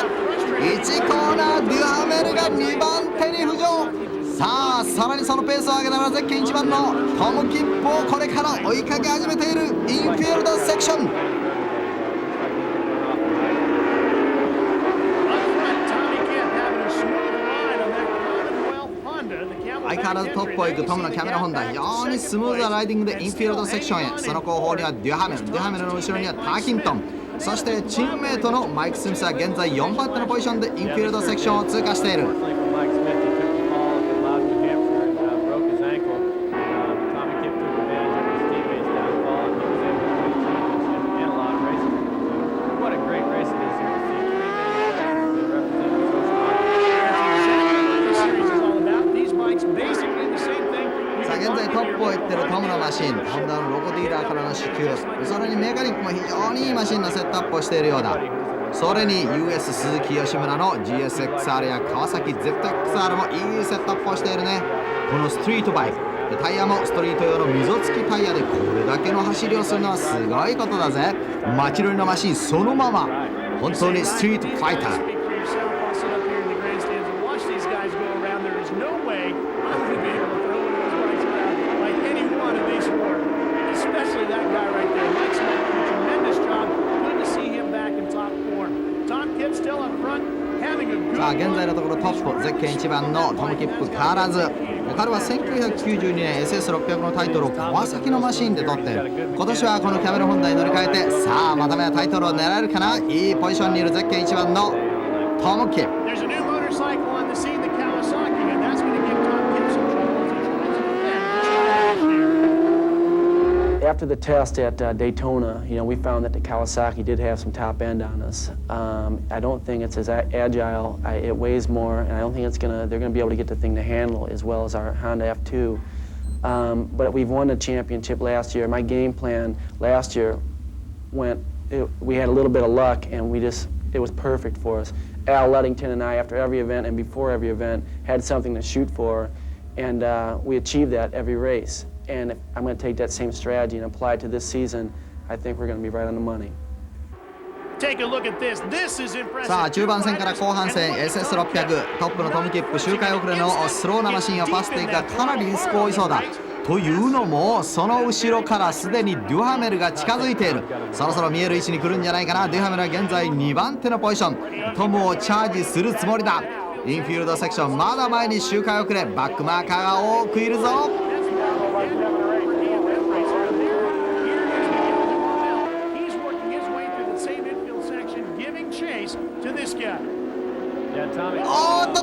1コーナーデュハメルが2番手に浮上。さあさらにそのペースを上げながらゼッケン1番のトム・キップをこれから追いかけ始めているインフィールドセクション。相変わらずトップを行くトムのキャメラホンダ、非常にスムーズなライディングでインフィールドセクションへ。その後方にはデュハメル、デュハメルの後ろにはターキントン、そしてチームメイトのマイク・スミスは現在4番手のポジションでインフィールドセクションを通過している。現在トップをいってるトムのマシン、ホンダのロゴディーラーからの支給、それにメカニックも非常にいいマシンのセットアップをしているようだ。それに US 鈴木吉村の GSXR や川崎 ZXR もいいセットアップをしているね。このストリートバイク、タイヤもストリート用の溝付きタイヤでこれだけの走りをするのはすごいことだぜ。街乗りのマシンそのまま、本当にストリートファイター。さあ現在のところトップゼッケン1番のトム・キップ変わらず、彼は1992年 SS600 のタイトルを川崎のマシンで取って、今年はこのキャメルホンダに乗り換えて、さあまた目はタイトルを狙えるかな。いいポジションにいるゼッケン1番のトム・キップ。Yeah, after the test at Daytona, we found that the Kawasaki did have some top end on us. I don't think it's as agile. It weighs more, and I don't think they're gonna be able to get the thing to handle as well as our Honda F2. But we've won the championship last year. My game plan last year we had a little bit of luck, and it was perfect for us. Al Ludington and I, after every event and before every event, had something to shoot for, and we achieved that every race. And if I'm going to take that same strategy and apply it to this season, I think we're going to be right on the money. Take a look at this. This is impressive. さあ中盤戦から後半戦 SS600 トップのトム・キップ周回遅れのスローなマシンをパステイがかなりリスクを負いそうだ。というのもその後ろからすでにデュハメルが近づいている。そろそろ見える位置に来るんじゃないかな。デュハメルは現在2番手のポジション。トムをチャージするつもりだ。インフィールドセクションまだ前に周回遅れ。バックマーカーが多くいるぞ。おーっと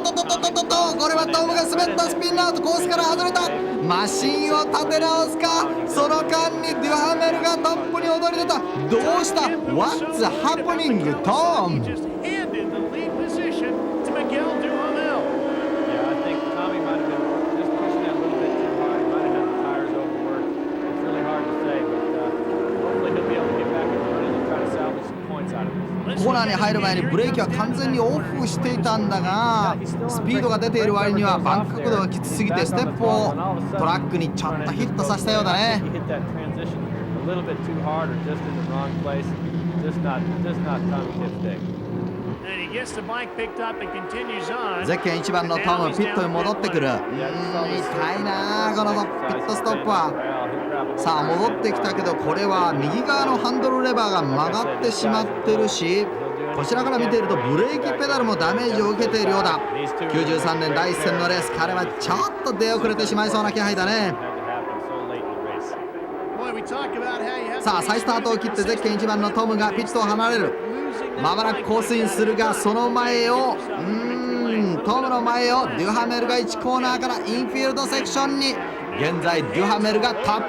これはトムが滑ったスピンアウトコースから外れた。マシンを立て直すか。その間にデュハメルがトップに躍り出た。どうした What's happening, Tom?コーナーに入る前にブレーキは完全にオフしていたんだが、スピードが出ている割にはバンク角度がきつすぎてステップをトラックにちょっとヒットさせたようだね。ゼッケン1番のトム、ピットに戻ってくる。痛いなこのピットストップは。さあ戻ってきたけど、これは右側のハンドルレバーが曲がってしまってるし、こちらから見ているとブレーキペダルもダメージを受けているようだ。93年第1戦のレース、彼はちょっと出遅れてしまいそうな気配だね。さあ再スタートを切ってゼッケン1番のトムがピットを離れる。まもなくコースインするが、その前をトムの前をデュハメルが1コーナーからインフィールドセクションに。現在デュハメルがトップ。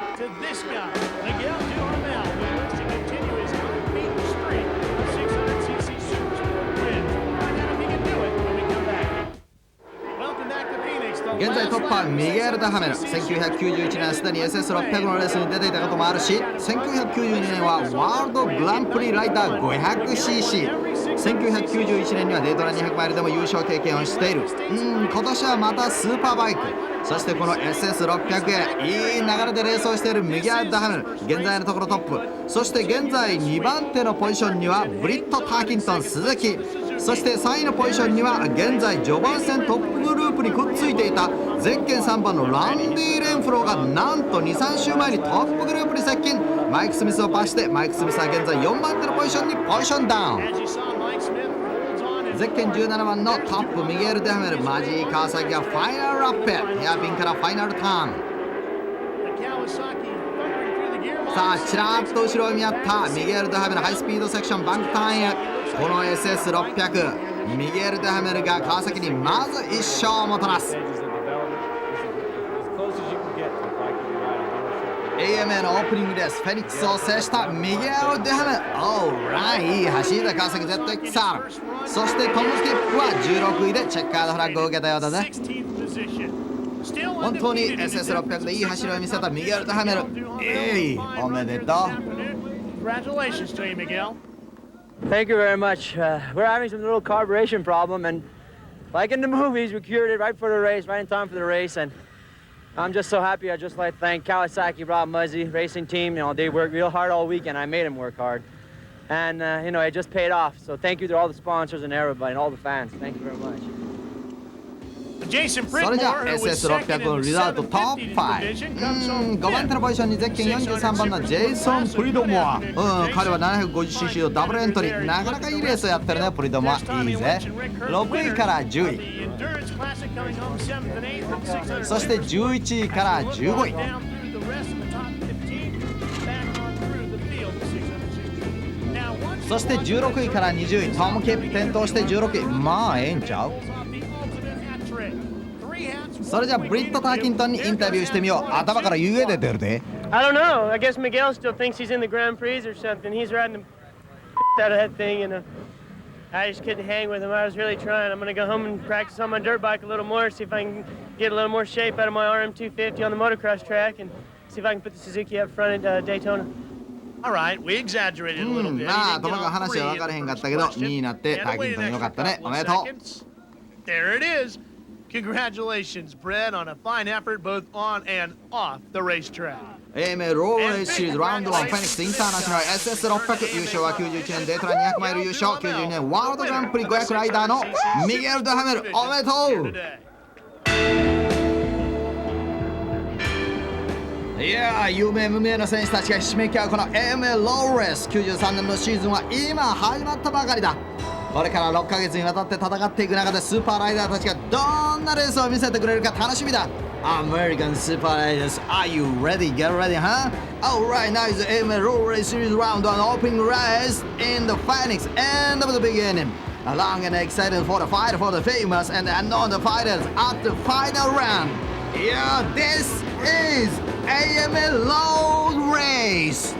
現在トップはミゲール・デュハメル。1991年すでに SS600 のレースに出ていたこともあるし、1992年はワールドグランプリライダー 500cc、 1991年にはデートナ200マイルでも優勝経験をしている。今年はまたスーパーバイク、そしてこの SS600 へいい流れでレースをしているミゲール・デュハメル、現在のところトップ。そして現在2番手のポジションにはブリット・ターキントン、鈴木。そして3位のポジションには現在序盤戦トップグループにくっついていたゼッケン3番のランディ・レンフローがなんと 2,3 週前にトップグループに接近。マイク・スミスをパスして、マイク・スミスは現在4番手のポジションにポジションダウン。ゼッケン17番のトップミゲール・デュハメル、マジー・川崎がファイナルラップ、ヘアピンからファイナルターン。さあちらっと後ろを見合ったミゲール・デュハメル、ハイスピードセクションバンクターンへ。この SS600 ミゲール・デュハメルが川崎にまず1勝をもたらす。 AMA のオープニングレース、フェニックスを制したミゲール・デュハメル。オーライ、いい走りだ川崎 ZXR。 そしてトム・キップは16位でチェッカードフラッグを受けたようだね。本当に SS600 でいい走りを見せたミゲール・デュハメル、おめでとう。 Congratulations to you, Miguel. Thank you very much. We're having some little carburation problem, and like in the movies, we cured it right for the race, right in time for the race, and I'm just so happy. I just like to thank Kawasaki, Rob Muzzy, racing team. They worked real hard all weekend. I made them work hard, and it just paid off. So thank you to all the sponsors and everybody and all the fans. Thank you very much. それじゃ SS600 のリザルトトップ5。5番手のポジションにゼッケン43番のジェイソン・プリドモア。彼は 750cc のダブルエントリー、なかなかいいレースをやってるね。プリドモアいいぜ。6位から10位、そして11位から15位、そして16位から20位、トム・キップ転倒して16位。まあええんちゃう。それじゃブリット・ターキントンにインタビューしてみよう。頭から湯気出てるで。I don't know. I guess Miguel still thinks he's in the Grand Prix or something. He's riding the out of that thing, and I just couldn't hang with him. I was really trying. I'm going to go home and practice on my dirt bike a little more, see if I can get a little more shape out of my RM250 on the motocross track, and see if I can put the Suzuki up front at Daytona. All right, we exaggerated a little bit. まあ、ともかく話は分からへんかったけど、2位になってパーキントンよかったね。おめでとう。There it is. Congratulations, Brett, on a fine effort both on and off the racetrack. AMA ローレースシリーズラウンド1フェニックスインターナショナル SS600 優勝は91年デートナ200マイル優勝、92年ワールドグランプリ500ライダーのミゲル・ドハメル、おめでとう。いやー、有名無名の選手たちがひしめき合うこの AMA ローレース93年のシーズンは今始まったばかりだ。これから6ヶ月にわたって戦っていく中でスーパーライダーたちがどんなレースを見せてくれるか楽しみだ。American Super Riders, are you ready? Get ready, huh? Alright, now is the AMA Road Race Series round on opening race in the Phoenix end of the beginning. Long and exciting for the fight for the famous and unknown fighters at the final round. Yeah, this is AMA Road Race.